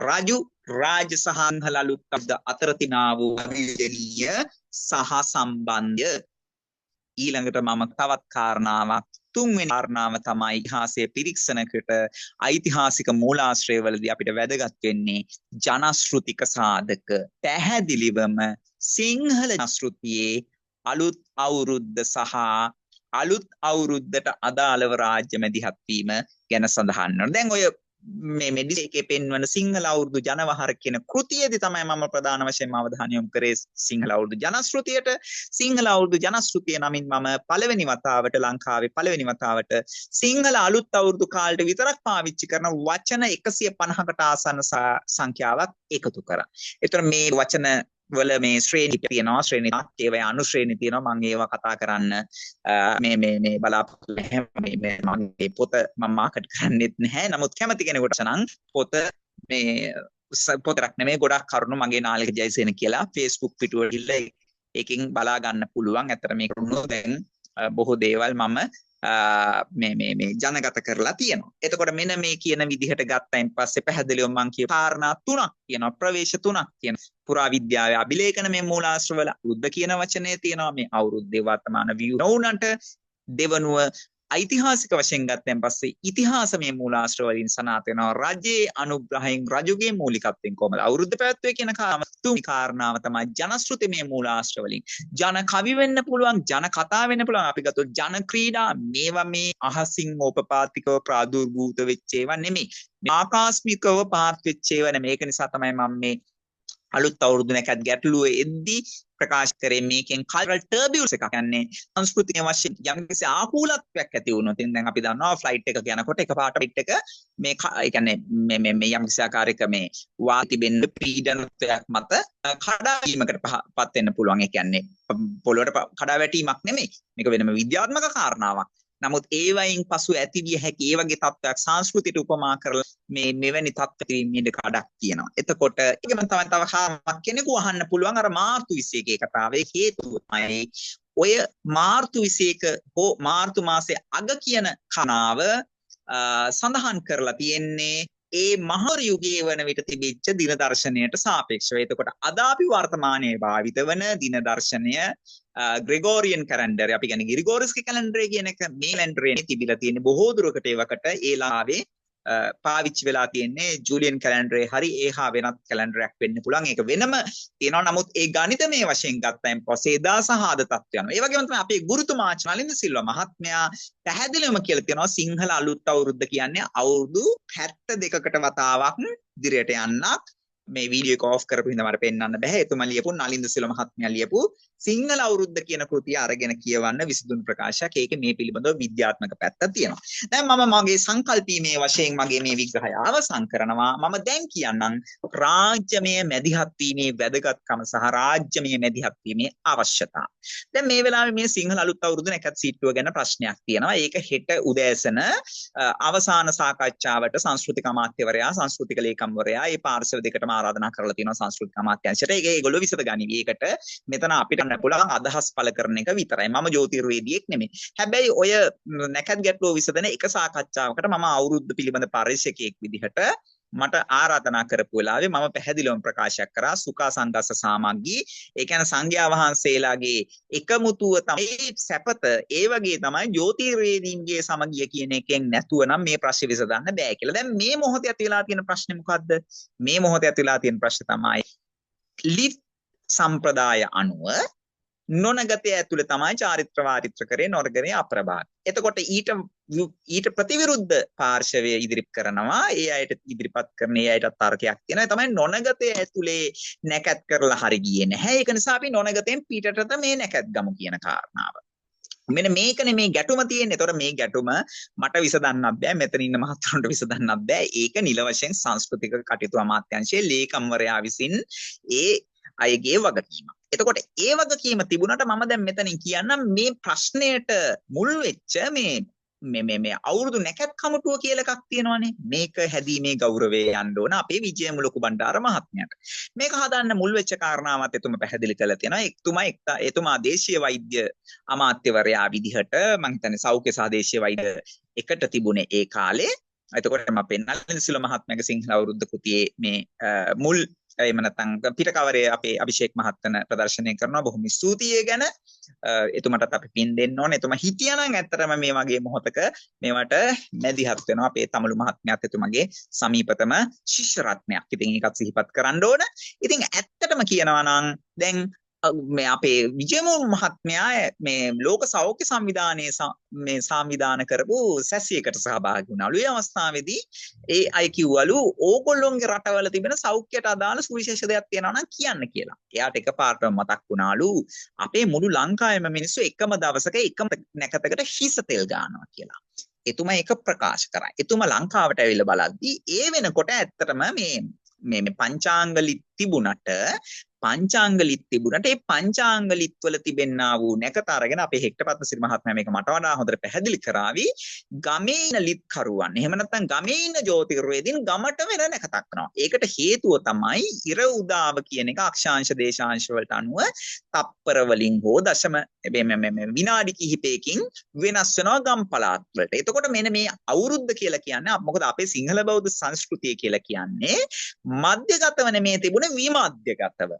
රජු රාජ්‍ය සහංහල අලුත් අතර තිනා වූ අවිජනීය සහ සම්බන්ධය. ඊළඟට මම තවත් කාරණාවක් තුන්වෙනි කාරණාව තමයි ඉතිහාසයේ පිරික්සනකට ඓතිහාසික මූලාශ්‍රයවලදී අපිට වැදගත් වෙන්නේ ජනශ්‍රුතික සාධක. පැහැදිලිවම සිංහල ජනශ්‍රුතියේ අලුත් අවුරුද්ද සහ අලුත් අවුරුද්දට අදාළව රාජ්‍ය මැදිහත් වීම ගැන සඳහන් වෙනවා. දැන් ඔය මේ මෙඩිසේකේ පෙන්වන සිංහල අවුරුදු ජනවහර කියන කෘතියේදී තමයි මම ප්‍රධාන වශයෙන්ම අවධානය යොමු කරේ සිංහල අවුරුදු ජනශ්‍රුතියට. සිංහල අවුරුදු ජනශ්‍රුතිය නමින් මම පළවෙනි වතාවට ලංකාවේ පළවෙනි වතාවට සිංහල අලුත් අවුරුදු කාලයට විතරක් පාවිච්චි කරන වචන 150කට ආසන්න සංඛ්‍යාවක් එකතු කරා. ඒතර මේ වචන වල මේ ශ්‍රේණි තියෙනවා, ශ්‍රේණි ඒවා අනුශ්‍රේණි තියෙනවා. මම ඒවා කතා කරන්න මේ බලාපොරොත්තු මේ මගේ පොත මම මාකට් කරන්නෙත් නැහැ. නමුත් කැමති කෙනෙකුට නම් පොත මේ පොතක් නෙමෙයි ගොඩක් කරුණු මගේ නාලික ජයසේන කියලා Facebook පිටුවට ගිහලා ඒකෙන් බලා ගන්න පුළුවන්. අතර මේ කරුණු දැන් බොහෝ දේවල් මම මේ ජනගත කරලා තියෙනවා. එතකොට මෙන්න මේ කියන විදිහට ගත්තයින් පස්සේ පැහැදිලිව මම කිය කාරණා තුනක් තියෙනවා, ප්‍රවේශ තුනක් තියෙනවා. පුරාවිද්‍යාවේ අභිලේඛන මේ මූලාශ්‍රවල අවුරුද්ද කියන වචනේ තියෙනවා. මේ අවුරුද්දේ වර්තමාන view නොඋනට දෙවනුව ඓතිහාසික වශයෙන් ගත්තන් පස්සේ ඉතිහාසමය මූලාශ්‍ර වලින් සනාථ වෙනවා රජයේ අනුග්‍රහයෙන් රජුගේ මූලිකත්වයෙන් කොහමද අවුරුද්ද පැවැත්වුවේ කියන කාරණාව තමයි ජනශ්‍රුතිමය මූලාශ්‍ර වලින් ජන කවි වෙන්න පුළුවන් ජන කතා වෙන්න පුළුවන් අපි ගත්තොත් ජන ක්‍රීඩා මේවා මේ අහසින් ඕපපාතිකව ප්‍රාදුර්භූත වෙච්ච ඒවා නෙමෙයි ආකාස්මිකව පාත් වෙච්ච ඒවා නෙමෙයි මේක නිසා තමයි මම මේ අලුත් අවුරුදු නැකත් ගැටලුව එද්දී ප්‍රකාශ කරේ මේකෙන් කල්චරල් ටර්බියුලන්ස් එකක් කියන්නේ සංස්කෘතික වශයෙන් යම්කිසි ආකූලත්වයක් ඇති වුණොත් දැන් අපි දන්නවා ෆ්ලයිට් එකක යනකොට එකපාරට ෆ්ලයිට් එක මේ ඒ කියන්නේ මේ යම්කිසි ආකාරයක මේ වාති බෙන්න පීඩනත්වයක් මත කඩාවීමකට පත් වෙන්න පුළුවන් ඒ කියන්නේ පොළොවට කඩා වැටීමක් නෙමෙයි මේක වෙනම විද්‍යාත්මක කාරණාවක් නමුත් ඒ වයින් පසු ඇතිවිය හැකි ඒ වගේ තත්ත්වයක් සංස්කෘතියට උපමා කරලා මේ මෙවැනි තත්ත්වයකින් කඩක් කියනවා. එතකොට ඒකම තමයි තව කාමක් කෙනෙකු අහන්න පුළුවන් අර මාර්තු 21 කතාවේ හේතුව තමයි ඔය මාර්තු 21 හෝ මාර්තු මාසයේ අග කියන කනාව සඳහන් කරලා තියෙන්නේ ඒ මහර යුගයේ වන විට තිබිච්ච දින දර්ශනයට සාපේක්ෂව. එතකොට අද අපි වර්තමානයේ භාවිත වන දින දර්ශනය ග්‍රෙගෝරියන් කැලෙන්ඩර් අපි කියන්නේ ග්‍රිගෝරියස්ගේ කැලෙන්ඩරේ කියන එක මේ කැලෙන්ඩරේ තිබිලා තියෙන බොහෝ දුරකට ඒවකට ඒ ලාවේ පාවිච්චි වෙලා තියෙන්නේ ජූලියන් කැලෙන්ඩරේ හරි ඒහා වෙනත් කැලෙන්ඩරයක් වෙන්න පුළුවන් ඒක වෙනම තියෙනවා නමුත් ඒ ගණිතමය වශයෙන් ගත්තයින් පස්සේ එදා සහ අද තත්ත්වය යනවා ඒ වගේම තමයි අපේ ගුරුතුමා නලින්ද සිල්වා මහත්මයා පැහැදිලිවම කියලා තියෙනවා සිංහල අලුත් අවුරුද්ද කියන්නේ අවුරුදු 72කට වතාවක් ඉදිරියට යන්නක් මේ වීඩියෝ එක ඔෆ් කරපු හින්දා මට පෙන්වන්න බෑ එතුමා ලියපු නලින්ද සිල්වා මහත්මයා ලියපු සිංහල අවුරුද්ද කියන කෘතිය අරගෙන කියවන්න විසඳුම් ප්‍රකාශයක් ඒකේ මේ පිළිබඳව විද්‍යාත්මක පැත්තක් තියෙනවා. දැන් මම මගේ සංකල්පීමේ වශයෙන් මගේ මේ විග්‍රහය අවසන් කරනවා. මම දැන් කියන්නම් රාජ්‍යමය මැදිහත් වීමේ වැදගත්කම සහ රාජ්‍යමය මැදිහත් වීමේ අවශ්‍යතාව. දැන් මේ වෙලාවේ මේ සිංහල අලුත් අවුරුද්ද නැකත් සීට්ටුව ගැන ප්‍රශ්නයක් තියෙනවා. ඒක හෙට උදෑසන අවසාන සාකච්ඡාවට සංස්කෘතික අමාත්‍යවරයා සංස්කෘතික ලේකම්වරයා මේ පාර්ශව දෙකටම ආරාධනා කරලා තියෙනවා සංස්කෘතික අමාත්‍යාංශයට. ඒගොල්ලෝ විසඳගනිවි. ඒකට මෙතන අපිට පුළුවන් අදහස් පළ කරන එක විතරයි. මම ජ්‍යොතිර්වේදියෙක් නෙමෙයි. හැබැයි ඔය නැකත් ගැටලුව විසඳන එක සාකච්ඡාවකට මම අවුරුද්ද පිළිබඳ පරිශකයෙක් විදිහට මට ආරාධනා කරපු වෙලාවේ මම පැහැදිලිවම ප්‍රකාශයක් කරා සුඛා සංගස්ස සාමග්ගී ඒ කියන්නේ සංඝයා වහන්සේලාගේ එකමුතුව තමයි සැපත ඒ වගේ තමයි ජ්‍යොතිර්වේදීන්ගේ සමගිය කියන එකෙන් නැතුව නම් මේ ප්‍රශ්නේ විසඳන්න බෑ කියලා. දැන් මේ මොහොතේ ඇති වෙලා තියෙන ප්‍රශ්නේ මොකද්ද? මේ මොහොතේ ඇති වෙලා තියෙන ප්‍රශ්නේ තමයි ලිප් සම්ප්‍රදාය අනුව නොනගතය ඇතුළේ තමයි චාරිත්‍ර වාරිත්‍ර කරේ නොරගරේ අප්‍රභාත. එතකොට ඊට ප්‍රතිවිරුද්ධ පාර්ශවය ඉදිරිපත් කරනවා. ඒ අයට ඉදිරිපත් කරන ඒ අයට තර්කයක් තියෙනවා. තමයි නොනගතය ඇතුළේ නැකත් කරලා හරි ගියේ නැහැ. ඒක නිසා අපි නොනගතෙන් පිටටට මේ නැකත් ගමු කියන කාරණාව. මෙන්න මේකනේ මේ ගැටුම තියෙන්නේ. ඒතකොට මේ ගැටුම මට විසඳන්නත් බෑ. මෙතන ඉන්න මහත්තුන්ට විසඳන්නත් බෑ. ඒක නිල වශයෙන් සංස්කෘතික කටයුතු අමාත්‍යාංශයේ ලේකම්වරයා විසින් ඒ අයගේ වගකීම. එතකොට ඒ වගකීම තිබුණාට මම දැන් මෙතනින් කියන්නම් මේ ප්‍රශ්නයට මුල් වෙච්ච මේ අවුරුදු නැකත් කමටුව කියලා එකක් තියෙනවානේ. මේක හැදීමේ ගෞරවය යන්න ඕන අපේ විජයමු ලොකු බණ්ඩාර මහත්මයාට. මේක හදාන්න මුල් වෙච්ච කාරණාවත් එතුමා පැහැදිලි කරලා තියෙනවා. එතුමා දේශීය වෛද්‍ය අමාත්‍යවරයා විදිහට මම හිතන්නේ සෞඛ්‍ය සහ දේශීය වෛද්‍ය එකට තිබුණේ ඒ කාලේ. එතකොට මම පෙන්නන්නේ සිල්වා මහත්මයාගේ සිංහල අවුරුද්ද කෘතියේ මේ මුල් එහෙම නැත්නම් පිටකවරේ අපේ අභිෂේක් මහත්තන ප්‍රදර්ශනය කරනවා. බොහොම ස්තුතියි ගැන එතුමටත් අපි පින් දෙන්න ඕනේ. එතුමා හිටියානම් ඇත්තටම මේ වගේ මොහොතක මේවට මැදිහත් වෙනවා. අපේ තමලු මහත්මයාත් එතුමාගේ සමීපතම ශිෂ්‍ය රත්නයක්. ඉතින් ඒකත් සිහිපත් කරන්න ඕන. ඉතින් ඇත්තටම කියනවා නම් දැන් මේ අපේ විජයමු මහත්මයා මේ ලෝක සෞඛ්‍ය සංවිධානයේ මේ සංවිධාන කරපු සැසියකට සහභාගී වුණාලු. ඒ අවස්ථාවේදී ඒ අය කිව්වලු ඕගොල්ලෝගේ රටවල තිබෙන සෞඛ්‍යයට අදාළ සුවිශේෂ දෙයක් තියෙනවා නම් කියන්න කියලා. එයාට එකපාරටම මතක් වුණාලු අපේ මුළු ලංකාවේම මිනිස්සු එකම දවසක එකම නැකතකට හිස තෙල් ගන්නවා කියලා. එතුමා ඒක ප්‍රකාශ කරා. එතුමා ලංකාවට ඇවිල්ලා බලද්දී ඒ වෙනකොට ඇත්තටම මේ පංචාංගලිත් තිබුණට ඒ පංචාංගලිත් වල තිබෙන්නා වූ නැකත අරගෙන අපේ හෙක්ටපත්න සිරි මහත්මයා මේක මට වඩා හොඳට පැහැදිලි කරાવી ගමේ ඉන්න ලිත් කරුවන් එහෙම නැත්නම් ගමේ ඉන්න ජ්‍යොතිර්වේදීන් ගමට වෙන නැකතක් කරනවා. ඒකට හේතුව තමයි ඉර උදාව කියන එක අක්ෂාංශ දේශාංශ වලට අනුව තප්පර වලින් හෝ දශම විනාඩි කිහිපයකින් වෙනස් වෙනවා ගම් පළාත් වලට. එතකොට මෙන්න මේ අවුරුද්ද කියලා කියන්නේ මොකද අපේ සිංහල බෞද්ධ සංස්කෘතිය කියලා කියන්නේ මධ්‍යගතව නෙමේ තිබුණේ විමධ්‍යගතව.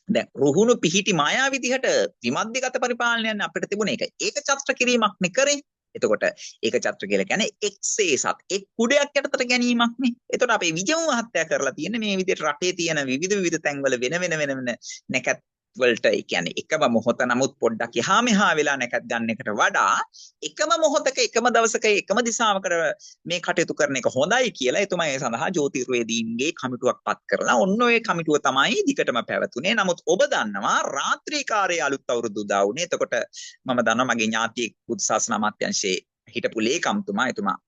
දැන් රුහුණු පිහිටි මායා විදිහට විමධ්‍යගත පරිපාලනයන් අපිට තිබුණ එක. ඒක චත්‍ර කිරීමක් නේ කරේ. එතකොට ඒක චත්‍ර කියලා කියන්නේ එක්සේසත් එක් කුඩයක් යටතට ගැනීමක් නේ. එතකොට අපේ විජම මහත්තයා කරලා තියෙන්නේ මේ විදිහට රටේ තියෙන විවිධ තැන්වල වෙන නැකත් වලට ඒ කියන්නේ එකම මොහොත නමුත් පොඩ්ඩක් එහා මෙහා වෙලා නැකත් ගන්න එකට වඩා එකම මොහොතක එකම දවසක එකම දිශාවකට මේ කටයුතු කරන එක හොඳයි කියලා එතුමා ඒ සඳහා ජ්‍යොතිර්වේදීන්ගේ කමිටුවක් පත් කරලා ඔන්න ඔය කමිටුව තමයි දිගටම පැවතුනේ. නමුත් ඔබ දන්නවා රාත්‍රී කාර්යයේ අලුත් අවුරුදු උදා වුණේ. එතකොට මම දන්නවා මගේ ඥාතියෙක් බුද්ධ ශාසන අමාත්‍යාංශයේ හිටපු ලේකම්තුමා එතුමා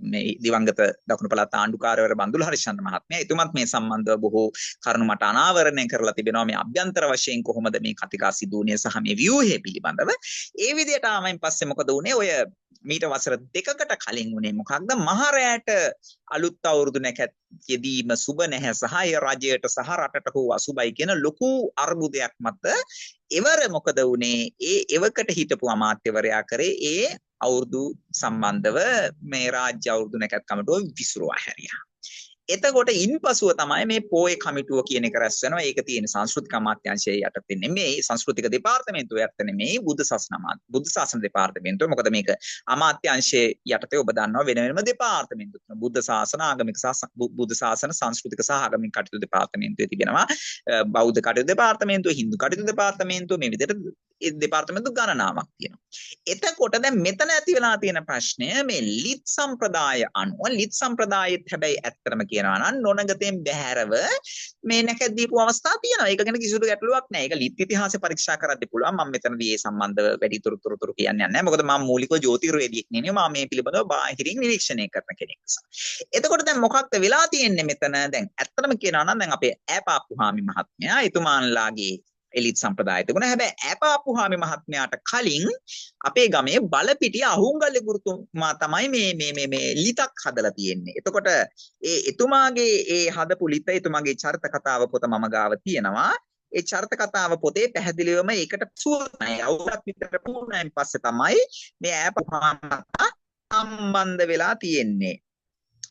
මේ දිවංගත දකුණු පළාත් ආණ්ඩුකාරවරු බන්දුල හරිචන්ද මහත්මයා එතුමත් මේ සම්බන්ධව බොහෝ කරුණු මට අනාවරණය කරලා තිබෙනවා මේ අභ්‍යන්තර වශයෙන් කොහොමද මේ කතිකා සිදුවුනේ සහ මේ ව්‍යුහය පිළිබඳව. ඒ විදිහට ආවයින් පස්සේ මොකද වුනේ ඔය මීට වසර දෙකකට කලින් වුණේ මොකක්ද මහරෑට අලුත් අවුරුදු නැකත් යෙදීම සුබ නැහැ සහ ඒ රජයට සහ රටට හෝ අසුබයි කියන ලොකු අර්බුදයක් මත එවර මොකද වුනේ ඒ එවකට හිටපු අමාත්‍යවරයා කරේ ඒ අවුරුදු සම්බන්ධව මේ රාජ්‍ය අවුරුදු නැකත් කමිටුව විසිරුවා හැරියා. එතකොට ඉන්පසුව තමයි මේ පොයේ කමිටුව කියන එක රැස් වෙනවා. ඒක තියෙන සංස්කෘතික අමාත්‍යාංශයේ යටතේ නෙමෙයි සංස්කෘතික දෙපාර්තමේන්තුව යටතේ නෙමෙයි බුද්ධ ශාසන දෙපාර්තමේන්තුව. මොකද මේක අමාත්‍යාංශයේ යටතේ ඔබ දන්නවා වෙන වෙනම දෙපාර්තමේන්තු තුන. බුද්ධ ශාසන ආගමික බුද්ධ ශාසන සංස්කෘතික සහ ආගමික කටයුතු දෙපාර්තමේන්තුවේ තිබෙනවා. බෞද්ධ කටයුතු දෙපාර්තමේන්තුව, හින්දු කටයුතු දෙපාර්තමේන්තුව මේ විදිහට ඒ දෙපාර්තමේන්තු ගණනාවක් තියෙනවා. එතකොට දැන් මෙතන ඇති වෙලා තියෙන ප්‍රශ්නය මේ ලිත් සම්ප්‍රදාය අනුව ලිත් සම්ප්‍රදායෙත් හැබැයි ඇත්තටම කියනවා නම් නොනගතෙන් බැහැරව මේ නැකත් දීපු අවස්ථා තියෙනවා. ඒක ගැන කිසිදු ගැටලුවක් නැහැ. ඒක ලිත් ඉතිහාසය පරීක්ෂා කරද්දී පුළුවන්. මම මෙතනදී ඒ සම්බන්ධව වැඩි තොරතුරු කියන්නේ නැහැ. මොකද මම මූලිකව ජ්‍යොතිර්වේදියෙක් නෙවෙයි. මම මේ පිළිබඳව බාහිරින් නිරීක්ෂණය කරන කෙනෙක් නිසා. එතකොට දැන් මොකක්ද වෙලා තියෙන්නේ මෙතන? දැන් ඇත්තටම කියනවා නම් දැන් අපේ ඈපාප්පුහාමි මහත්මයා එතුමාන්ලාගේ එලිත් සම්ප්‍රදාය තිබුණා. හැබැයි ඈපාප්පුහාමි මහත්මයාට කලින් අපේ ගමේ බලපිටිය අහුංගල්ලේ ගුරුතුමා තමයි මේ ලිතක් හදලා තියෙන්නේ. එතකොට ඒ එතුමාගේ ඒ හදපු ලිත එතුමාගේ චරිත කතාව පොත මම ගාව තියෙනවා. ඒ චරිත කතාව පොතේ පැහැදිලිවම ඒකට සුවයි. අවුරුද්දක් විතර පුරායින් පස්සේ තමයි මේ ඈපාප්පුහාමි සම්බන්ධ වෙලා තියෙන්නේ.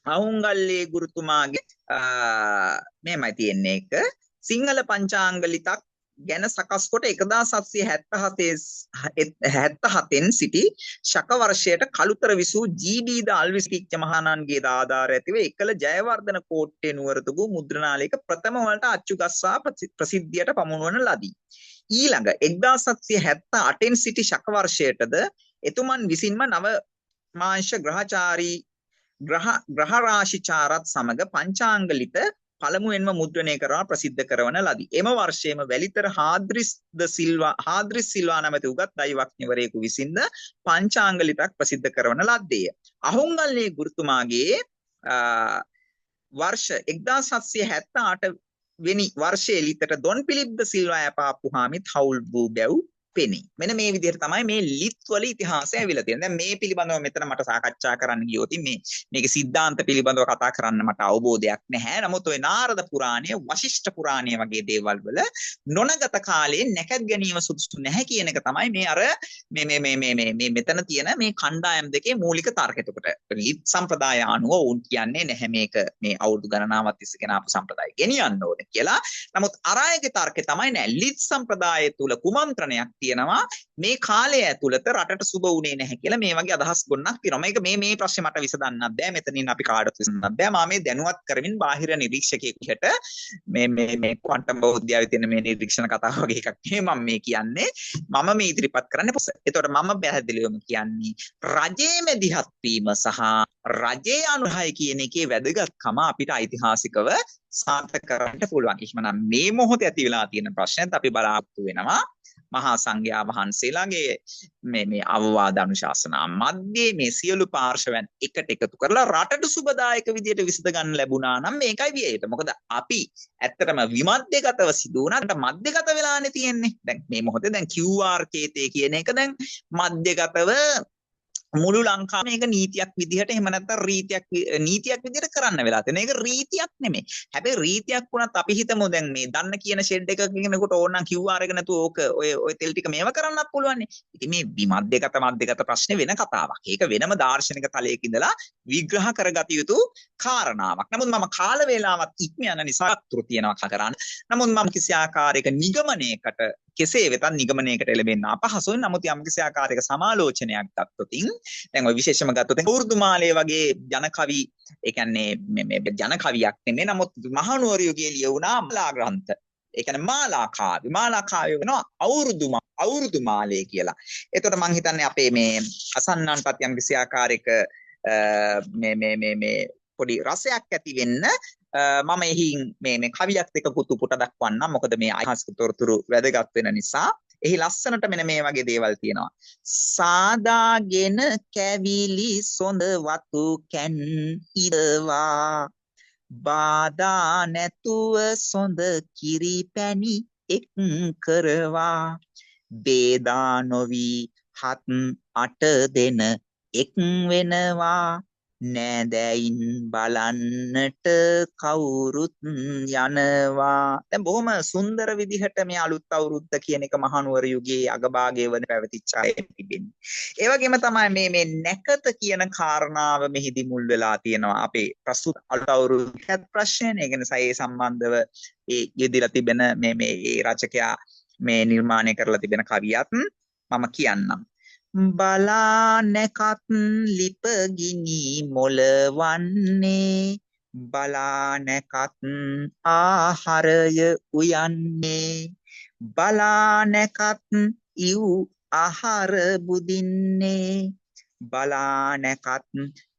අහුංගල්ලේ ගුරුතුමාගේ මේමයි තියෙන්නේ එක සිංහල පංචාංග ලිතක් ගැන සකස් කොට 1777න් සිටි ශක වර්ෂයට කළුතර විසූ ජී.ඩී. ද අල්විස්කිච්ච මහානන්ගේ ආධාර ඇතිව එකල ජයවර්ධන කෝට්ටේ නුවර තිබූ මුද්‍රණාලයක ප්‍රථම වලට අච්චු ගස්වා ප්‍රසිද්ධියට පමුණුවන ලදී. ඊළඟ 1778න් සිටි ශක වර්ෂයටද එතුමන් විසින්ම නව මාංශ ග්‍රහ රාශිචාරත් සමග පංචාංගලිත පළමුවෙන්ම මුද්‍රණය කරවා ප්‍රසිද්ධ කරවන ලදී. එම වර්ෂයේම වැලිතර හාද්‍රිස් සිල්වා නැමැති උගත් දෛවඥවරයෙකු විසින්ද පංචාංගලිතක් ප්‍රසිද්ධ කරවන ලද්දේය. අහුංගල්ලේ ගුරුතුමාගේ වර්ෂ 1778 වෙනි වර්ෂයේ ලිතට දොන් පිලිප්ද සිල්වා ඈපාප්පුහාමිත් හවුල් වූ බැව් පෙනේ. මෙන්න මේ විදිහට තමයි මේ ලිත් වල ඉතිහාසය ඇවිල්ලා තියෙන්නේ. දැන් මේ පිළිබඳව මෙතන මට සාකච්ඡා කරන්න ගියොත් මේක සිද්ධාන්ත පිළිබඳව කතා කරන්න මට අවබෝධයක් නැහැ. නමුත් ওই නාරද පුරාණය, වශිෂ්ඨ පුරාණය වගේ දේවල් වල නොනගත කාලේ නැකත් ගැනීම සුදුසු නැහැ කියන එක තමයි මේ අර මේ මෙතන තියෙන මේ කණ්ඩායම් දෙකේ මූලික තර්කය. එතකොට ලිත් සම්ප්‍රදාය අනුව උන් කියන්නේ නැහැ මේක මේ අවුරුදු ගණනාවක් තිස්සේ ගෙන ආපු සම්ප්‍රදාය ගෙනියන්න ඕනේ කියලා. නමුත් අරායගේ තර්කය තමයි නෑ ලිත් සම්ප්‍රදාය තුල කුමන්ත්‍රණයක් තියෙනවා මේ කාලය ඇතුළත රටට සුබ වුණේ නැහැ කියලා මේ වගේ අදහස් ගොන්නක් තියෙනවා. මේක මේ ප්‍රශ්නේ මට විසඳන්නත් බෑ. මෙතනින් අපි කාටවත් විසඳන්නත් බෑ. මම මේ දැනුවත් කරමින් බාහිර නිරීක්ෂකයෙක් විදිහට මේ ක්වොන්ටම් බෞද්ධයාවේ තියෙන මේ නිරීක්ෂණ කතාව වගේ එකක් නෙමෙයි මම මේ කියන්නේ. මම මේ ඉදිරිපත් කරන්නේ පොස. ඒතකොට මම පැහැදිලිවම කියන්නේ රජයේ මැදිහත් වීම සහ රජයේ අනුහය කියන එකේ වැදගත්කම අපිට ඓතිහාසිකව සාර්ථක කරන්න පුළුවන්. එහෙනම් මේ මොහොතේ ඇති වෙලා තියෙන ප්‍රශ්නත් අපි බලාපොරොත්තු වෙනවා මහා සංඝයා වහන්සේලාගේ මේ අවවාද අනුශාසනා මැද්දේ මේ සියලු පාර්ශවයන් එකට එකතු කරලා රටට සුබදායක විදියට විසඳ ගන්න ලැබුණා නම් මේකයි විය යුතු. මොකද අපි ඇත්තටම විමධ්‍යගතව සිදු වුණාට මධ්‍යගත වෙලානේ තියෙන්නේ. දැන් මේ මොහොතේ දැන් QR කේතේ කියන එක දැන් මධ්‍යගතව මුළු ලංකාව මේක නීතියක් විදිහට එහෙම නැත්නම් නීතියක් විදිහට කරන්න වෙලා තියෙන. ඒක රීතියක් නෙමෙයි. හැබැයි රීතියක් වුණත් අපි හිතමු දැන් මේ දන්න කියන ෂෙඩ් එකක කෙනෙකුට ඕනනම් QR එක නැතුව ඕක ඔය තෙල් ටික මේව කරන්නත් පුළුවන්. ඉතින් මේ මධ්‍යගත ප්‍රශ්නේ වෙන කතාවක්. ඒක වෙනම දාර්ශනික තලයක ඉඳලා විග්‍රහ කරගත යුතු කාරණාවක්. නමුත් මම කාල වේලාවත් ඉක්ම යන නිසා අතුරු තියනවා කරන්න. නමුත් මම කිසි ආකාරයක නිගමනයකට කෙසේ වෙතත් නිගමනයකට එළඹෙන්න අපහසුයි. නමුත් යම්කිසි ආකාරයක සමාලෝචනයක් ගත්තොත් දැන් ඔය විශේෂම ගත්තොත් උර්දු මාලය වගේ ජන කවි ඒ කියන්නේ මේ ජන කවියක් නෙමෙයි. නමුත් මහනුවර යුගයේ ලියුණා මාලා ග්‍රන්ථ. ඒ කියන්නේ මාලා කාව්‍ය වෙනවා අවුරුදු මාලය කියලා. එතකොට මම හිතන්නේ අපේ මේ අසන්නන්පත් යම්කිසි ආකාරයක මේ පොඩි රසයක් ඇති වෙන්න මම එහින් මේ කවියක් දෙක පුට දක්වන්නම්. මොකද මේ ඓතිහාසික තොරතුරු වැදගත් වෙන නිසා. එහි ලස්සනට මෙන්න මේ වගේ දේවල් තියෙනවා. සාදාගෙන කැවිලි සොඳ වතු කැන් ඉදවා බාධා නැතුව සොඳ කිරි පැණි එක් කරවා බේදා නොවි 7-8 දෙන එක් වෙනවා නෑදැයින් බලන්නට කවුරුත් යනවා. දැන් බොහොම සුන්දර විදිහට මේ අලුත් අවුරුද්ද කියන එක මහනුවර යුගයේ අගභාගයේ වන පැවතිච්ච අය තිබෙන්නේ. ඒ වගේම තමයි මේ නැකත කියන කාරණාව මෙහිදී මුල් වෙලා තියෙනවා. අපේ ප්‍රස්තුත අලුත් අවුරුද්දත් ප්‍රශ්නය. ඒක නිසා ඒ සම්බන්ධව ඒ යෙදিলা තිබෙන මේ රචකයා මේ නිර්මාණය කරලා තිබෙන කවියත් මම කියන්නම්. බලා නැකත් ලිපගිනි මොලවන්නේ බලා නැකත් ආහාරය උයන්නේ බලා නැකත් ඉව් ආහාර බුදින්නේ බලා නැකත්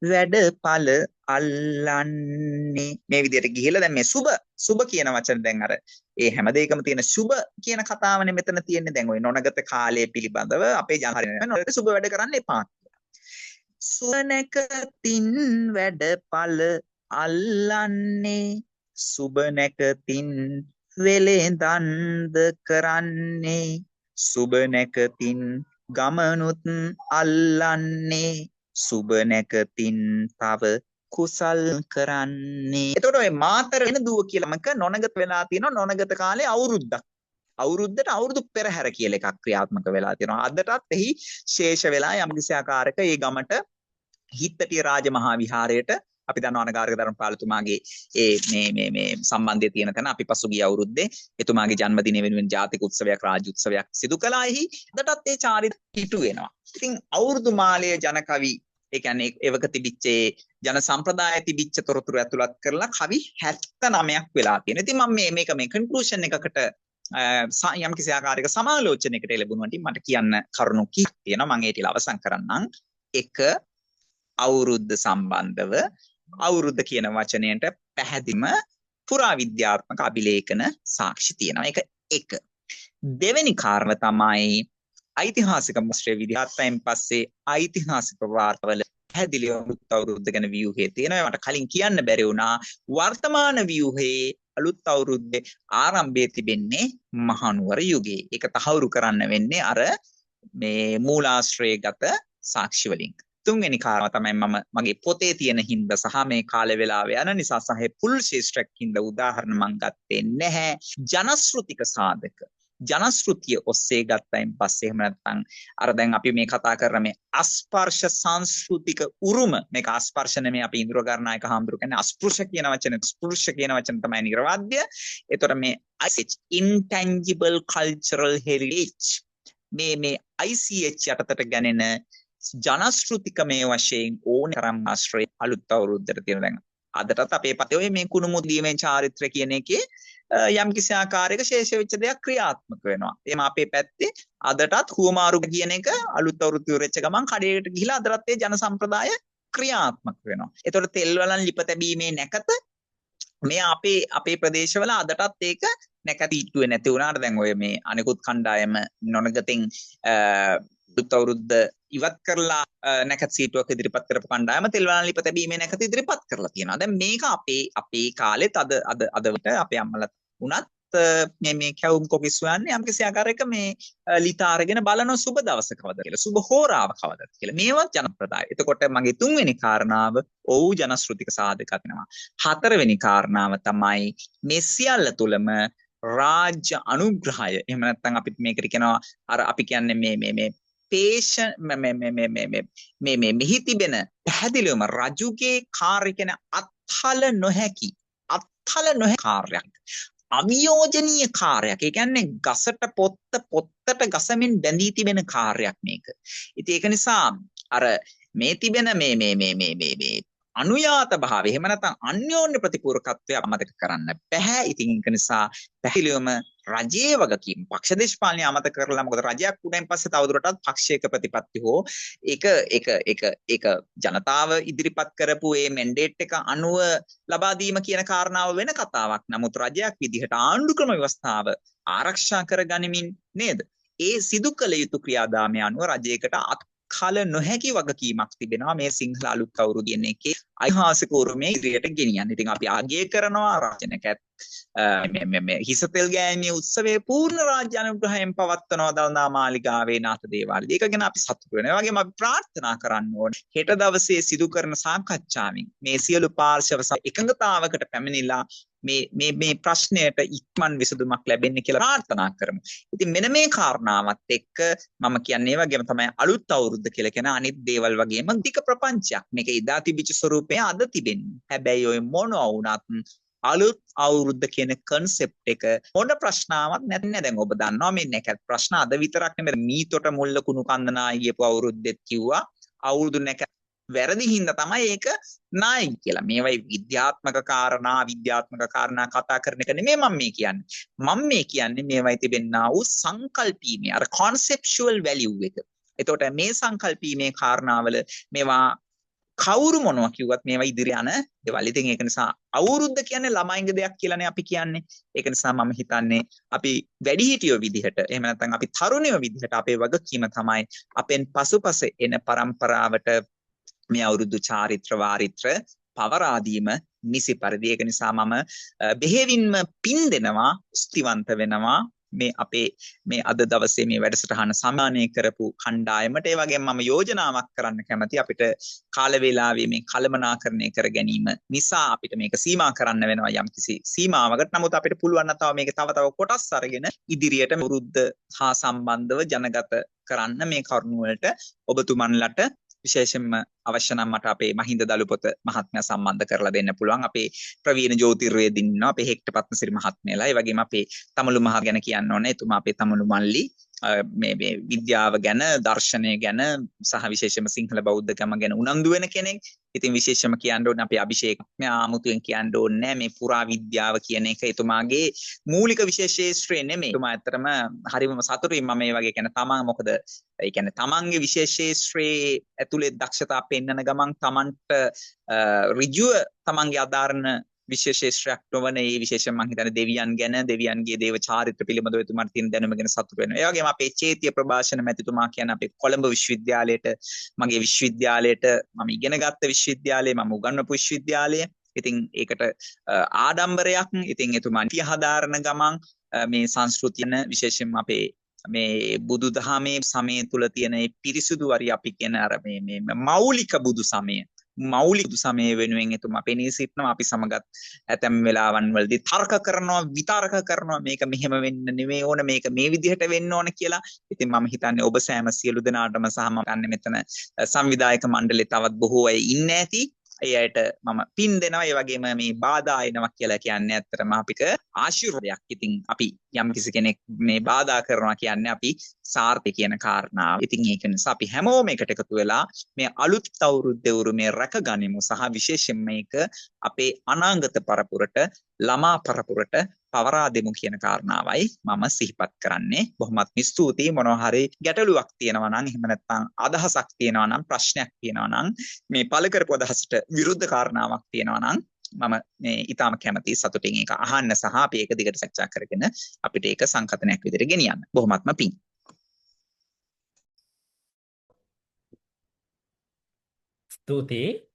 වැඩපල අල්ලන්නේ. මේ විදිහට ගිහිලා දැන් මේ සුබ කියන වචන දැන් අර ඒ හැම දෙයකම තියෙන සුබ කියන කතාවනේ මෙතන තියෙන්නේ. දැන් ওই නොනගත කාලය පිළිබඳව අපේ ජනහරිනේ නොනගත සුබ වැඩ කරන්න එපා. සුබනකතින් වැඩපල අල්ලන්නේ සුබනකතින් වෙලෙන්දන්ද කරන්නේ සුබනකතින් ගමනුත් අල්ලන්නේ සුබනකතින් තව කුසල් කරන්නේ. එතකොට ඔය මාතර වෙන දුව කියලාමක නොනගත වෙලා තියෙනවා. නොනගත කාලේ අවුරුද්දට අවුරුදු පෙරහැර කියලා එකක් ක්‍රියාත්මක වෙලා තියෙනවා. අදටත් එහි ශේෂ වෙලා යම්කිසි ආකාරයක ඒ ගමට හිත්තටිය රාජමහා විහාරයට අපි දන්නවා අනගාරික ධර්මපාලතුමාගේ මේ සම්බන්ධය තියෙන තැන අපි පසුගිය අවුරුද්දේ එතුමාගේ ජන්මදිනය වෙනුවෙන් ජාතික උත්සවයක් රාජ්‍ය උත්සවයක් සිදු කළා. එහි අදටත් ඒ චාරිත්‍රය හිටු වෙනවා. ඉතින් අවුරුදු මාලයේ ජනකවි ඒ කියන්නේ එවක තිබිච්ච ජන සම්ප්‍රදාය තිබිච්ච තොරතුරු ඇතුළත් කරලා කවි 79ක් වෙලා තියෙනවා. ඉතින් මම මේක කන්ක්ලූෂන් එකකට යම්කිසි ආකාරයක සමාලෝචනයකට ලැබුණාට මට කියන්න කරුණු කීප තියෙනවා. මම ඒ ටික අවසන් කරන්නම්. එක අවුරුද්ද සම්බන්ධව අවුරුද්ද කියන වචනයට පැහැදිලිම පුරාවිද්‍යාත්මක අභිලේඛන සාක්ෂි තියෙනවා. ඒක එක. දෙවෙනි කාරණා තමයි ඓතිහාසික ශාස්ත්‍රීය විද්‍යාවෙන් පස්සේ ඓතිහාසික වාර්තාවල පැහැදිලිව අලුත් අවුරුද්ද ගැන ව්‍යුහය තියෙනවා. මට කලින් කියන්න බැරි වුණා වර්තමාන ව්‍යුහයේ අලුත් අවුරුද්දේ ආරම්භයේ තිබෙන්නේ මහනුවර යුගයේ. ඒක තහවුරු කරන්න වෙන්නේ අර මේ මූලාශ්‍රයගත සාක්ෂි වලින්. තුන්වෙනි කාරණා තමයි මම මගේ පොතේ තියෙන හින්දා සහ මේ කාලේ වෙලාව යන නිසා සහ පුල් ශේෂ්ත්‍රයක් හින්දා උදාහරණ මම ගත්තේ නැහැ. ජනශ්‍රුතික සාධක ජනශ්‍රුතිය ඔස්සේ ගත්තයින් පස්සේ එහෙම නැත්නම් අර දැන් අපි මේ කතා කරන මේ අස්පර්ශ සංස්කෘතික උරුම මේක අස්පර්ශ නෙමෙයි අපි ඉන්ද්‍ර ගණනායක හාමුදුරු කියන්නේ අස්පෘශ කියන වචනේ ස්පෘශ කියන වචන තමයි නිර්වාද්‍ය. ඒතර මේ intangible cultural heritage මේ ICH යටතට ගැනෙන ජනශ්‍රුතිකමය වශයෙන් ඕන තරම් ආශ්‍රය අලුත් අවුරුද්දට තියෙන දැන් අදටත් අපේ පතේ ඔය මේ කුණුමුත් දීමේ චාරිත්‍ර කියන එකේ යම් කිසි ආකාරයක ශේෂ වෙච්ච දෙයක් ක්‍රියාත්මක වෙනවා. එහෙම අපේ පැත්තේ අදටත් හුවමාරු කියන එක අලුත් අවුරුද්ද ඉවරෙච්ච ගමන් කඩේකට ගිහිලා අදටත් ඒ ජන සම්ප්‍රදාය ක්‍රියාත්මක වෙනවා. ඒතකොට තෙල් වලන් ලිප තැබීමේ නැකත මේ අපේ ප්‍රදේශවල අදටත් ඒක නැකත ඊටුවේ නැති වුණාට දැන් ඔය මේ අනිකුත් කණ්ඩායම නොනගතින් අලුත් අවුරුද්ද ඉවත් කරලා නැකත් සීටුවක් ඉදිරිපත් කරපු කණ්ඩායම තෙල් වලන් ලිප තැබීමේ නැකත ඉදිරිපත් කරලා තියෙනවා. දැන් මේක අපේ කාලෙත් අදට අපේ අම්මලා උනත් මේ කැවුම් කොකිස් වන්නේ යම්කිසි ආකාරයක මේ ලිත අරගෙන බලන සුබ දවස කවද කියලා සුබ හෝරාව කවදද කියලා මේවත් ජනප්‍රදාය. එතකොට මගේ තුන්වෙනි කාරණාව ඔව් ජනශ්‍රුතික සාධක වෙනවා. හතරවෙනි කාරණාව තමයි මේ සියල්ල තුලම රාජ්‍ය අනුග්‍රහය. එහෙම නැත්නම් අපිට මේකට කියනවා අර අපි කියන්නේ මේ පේෂන් මෙහි තිබෙන පැහැදිලිවම රජුගේ කාර්ය කියන අත්හල නොහැකි කාර්යයක්. අවියෝජනීය කාර්යයක්. ඒ කියන්නේ ගසට පොත්තට ගසමින් බැඳී තිබෙන කාර්යයක් මේක. ඉතින් ඒක නිසා අර මේ තිබෙන මේ අනුයාත භාවය එහෙම නැත්නම් අන්‍යෝන්‍ය ප්‍රතිපූරකත්වය අමතක කරන්න බෑ. ඉතින් ඒක නිසා පැහැදිලිවම රජයේ වගකීම් පක්ෂ දේශපාලනය අමතක කරලා මොකද රජයක් උඩින් පස්සේ තවදුරටත් පක්ෂයක ප්‍රතිපත්ති හෝ ඒක ජනතාව ඉදිරිපත් කරපු මේ මැන්ඩේට් එක අනුව ලබා දීම කියන කාරණාව වෙන කතාවක්. නමුත් රජයක් විදිහට ආණ්ඩු ක්‍රම ව්‍යවස්ථාව ආරක්ෂා කරගනිමින් නේද? ඒ සිදු කළ යුතු ක්‍රියාදාමය අනුව රජයකට කල නොහැකි වගකීමක් තිබෙනවා මේ සිංහල අලුත් අවුරුදු කියන එකේ ඓතිහාසික උරුමය ඉදිරියට ගෙනියන්න. ඉතින් අපි ආගය කරනවා රාජනකත් මේ හිසතෙල් ගෑමේ උත්සවයේ පූර්ණ රාජ්‍ය අනුග්‍රහයෙන් පවත්වනවා දළදා මාලිගාවේ නාථ දේවාලයේදී. ඒක ගැන අපි සතුටු වෙනවා. ඒ වගේම අපි ප්‍රාර්ථනා කරන්න ඕනේ හෙට දවසේ සිදු කරන සාකච්ඡාවෙන් මේ සියලු පාර්ශව එකඟතාවකට පැමිණිලා මේ ප්‍රශ්නයට ඉක්මන් විසඳුමක් ලැබෙන්න කියලා ප්‍රාර්ථනා කරමු. ඉතින් මෙන්න මේ කාරණාවත් එක්ක මම කියන්නේ වගේම තමයි අලුත් අවුරුද්ද කියලා කියන අනිත් දේවල් වගේම ධික ප්‍රපංචයක්. මේක ඉදා තිබිච්ච ස්වරූපය අද තිබෙන්නේ. හැබැයි ඔය මොනවා වුණත් අලුත් අවුරුද්ද කියන concept එක මොන ප්‍රශ්නාවක් නැත්නම් දැන් ඔබ දන්නවා මේ නැකත් ප්‍රශ්න අද විතරක් නෙමෙයි මීතොට මුල්ල කුණු කන්දනා ගියපු අවුරුද්දෙත් කිව්වා අවුරුදු නැක වැරදි හින්දා තමයි ඒක නායි කියලා. මේවයි විද්‍යාත්මක කාරණා කතා කරන එක නෙමෙයි මම මේ කියන්නේ. මම මේ කියන්නේ මේවයි තිබෙනා වූ සංකල්පීමේ අර conceptual value එක. එතකොට මේ සංකල්පීමේ කාරණාවල මේවා කවුරු මොනවා කිව්වත් මේවා ඉදිරිය යන දේවල්. ඉතින් ඒක නිසා අවුරුද්ද කියන්නේ ළමයින්ගේ දෙයක් කියලානේ අපි කියන්නේ. ඒක නිසා මම හිතන්නේ අපි වැඩිහිටියෝ විදිහට එහෙම නැත්නම් අපි තරුණයෝ විදිහට අපේ වගකීම තමයි අපෙන් පසුපස එන પરම්පරාවට මේ අවුරුදු චාරිත්‍ර වාරිත්‍ර පවරා දීම නිසි පරිදි. ඒක නිසා මම බෙහෙවින්ම පින් දෙනවා ස්තුතිවන්ත වෙනවා මේ අපේ මේ අද දවසේ මේ වැඩසටහන සම්මානය කරපු කණ්ඩායමට. ඒ වගේම මම යෝජනාවක් කරන්න කැමති අපිට කාල වේලාවේ මේ කළමනාකරණය කර ගැනීම නිසා අපිට මේක සීමා කරන්න වෙනවා යම්කිසි සීමාවකට. නමුත් අපිට පුළුවන් නම් තව මේක තව කොටස් අරගෙන ඉදිරියට වෘද්ධ හා සම්බන්ධව ජනගත කරන්න මේ කරුණ වලට ඔබතුමන්ලට විශේෂයෙන්ම අවශ්‍ය නම් මට අපේ මහින්ද දලුපොත මහත්මයා සම්බන්ධ කරලා දෙන්න පුළුවන්. අපේ ප්‍රවීණ ජ්‍යොතිර්වේදීන් ඉන්නවා. අපේ හෙක්ට පත්නසිරි මහත්මයාලා. ඒ වගේම අපේ තමලු මහා ගැන කියන්න ඕනේ. එතුමා අපේ තමලු මල්ලි මේ විද්‍යාව ගැන දර්ශනය ගැන සහ විශේෂයෙන්ම සිංහල බෞද්ධකම ගැන උනන්දු වෙන කෙනෙක්. ඉතින් විශේෂයෙන්ම කියන්න ඕනේ අපේ අභිෂේක් ආමුතුෙන් කියන්න ඕනේ මේ පුරා විද්‍යාව කියන එක එතුමාගේ මූලික විශේෂේශ්‍රය නෙමෙයි. එතුමා ඇත්තටම හරිම සතුටින් මම මේ වගේ කියන තමන් මොකද ඒ කියන්නේ තමන්ගේ විශේෂේශ්‍රයේ ඇතුලේ දක්ෂතා පෙන්වන ගමන් තමන්ට ඍජුව තමන්ගේ අදාරණ විශේෂේශ්‍රයක් නොවන ඒ විශේෂයෙන් මම හිතන්නේ දෙවියන් ගැන දෙවියන්ගේ දේව චාරිත්‍ර පිළිබඳව එතුමාට තියෙන දැනුම ගැන සතුටු වෙනවා. ඒ වගේම අපේ චේතිය ප්‍රභාෂණ මැතිතුමා කියන්නේ අපේ කොළඹ විශ්වවිද්‍යාලයට මගේ විශ්වවිද්‍යාලයට මම ඉගෙන ගත්ත විශ්වවිද්‍යාලයේ මම උගන්වපු විශ්වවිද්‍යාලය. ඉතින් ඒකට ආඩම්බරයක්. ඉතින් එතුමා නිතිය හදාරන ගමන් මේ සංස්කෘතියන විශේෂයෙන්ම අපේ මේ බුදුදහමේ සමය තුල තියෙන මේ පිරිසුදු වරි අපි කියන අර මේ මෞලික බුදු සමය මෞලික සමය වෙනුවෙන් එතුමා පෙනී සිටිනවා. අපි සමගත් ඇතැම් වෙලාවන් වලදී තර්ක කරනවා විතර්ක කරනවා මේක මෙහෙම වෙන්න නෙවෙයි ඕන මේක මේ විදිහට වෙන්න ඕන කියලා. ඉතින් මම හිතන්නේ ඔබ සෑම සියලු දෙනාටම සහ මම ගන්න මෙතන සංවිධායක මණ්ඩලේ තවත් බොහෝ අය ඉන්නේ ඇති. ඒ අයට මම පින් දෙනවා. ඒ වගේම මේ බාධා එනවා කියලා කියන්නේ ඇත්තටම අපිට ආශිර්වාදයක්. ඉතින් අපි යම් කිසි කෙනෙක් මේ බාධා කරනවා කියන්නේ අපි සාර්ථක කියන කාරණාව. ඉතින් ඒක නිසා අපි හැමෝම එකට එකතු වෙලා මේ අලුත් අවුරුද්දේ උරුමය රැකගනිමු සහ විශේෂයෙන් මේක අපේ අනාගත පරපුරට ළමා පරපුරට පවරා දෙමු කියන කාරණාවයි මම සිහිපත් කරන්නේ. බොහොමත් ස්තුතියි. මොනවා හරි ගැටලුවක් තියෙනවා නම් එහෙම නැත්නම් අදහසක් තියෙනවා නම් ප්‍රශ්නයක් තියෙනවා නම් මේ පළ කරපු අදහසට විරුද්ධ කාරණාවක් තියෙනවා නම් මම මේ ඊටාම කැමතියි සතුටින් ඒක අහන්න සහ අපි ඒක දිගට සාකච්ඡා කරගෙන අපිට ඒක සංකතනයක් විදිහට ගෙනියන්න. බොහොමත්ම පිං. ස්තුතියි.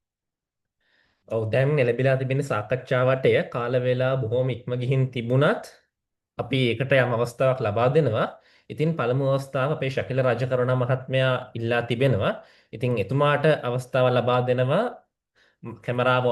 ඔව් දැන් ලැබිලා තිබෙන සාකච්ඡාවට කාල වේලාව බොහොම ඉක්ම ගිහින් තිබුණත් අපි ඒකට යම් අවස්ථාවක් ලබා දෙනවා. ඉතින් පළමු අවස්ථාව අපේ ශකිල රාජකරුණ මහත්මයා ඉල්ලා තිබෙනවා. ඉතින් එතුමාට අවස්ථාව ලබා දෙනවා කැමරාව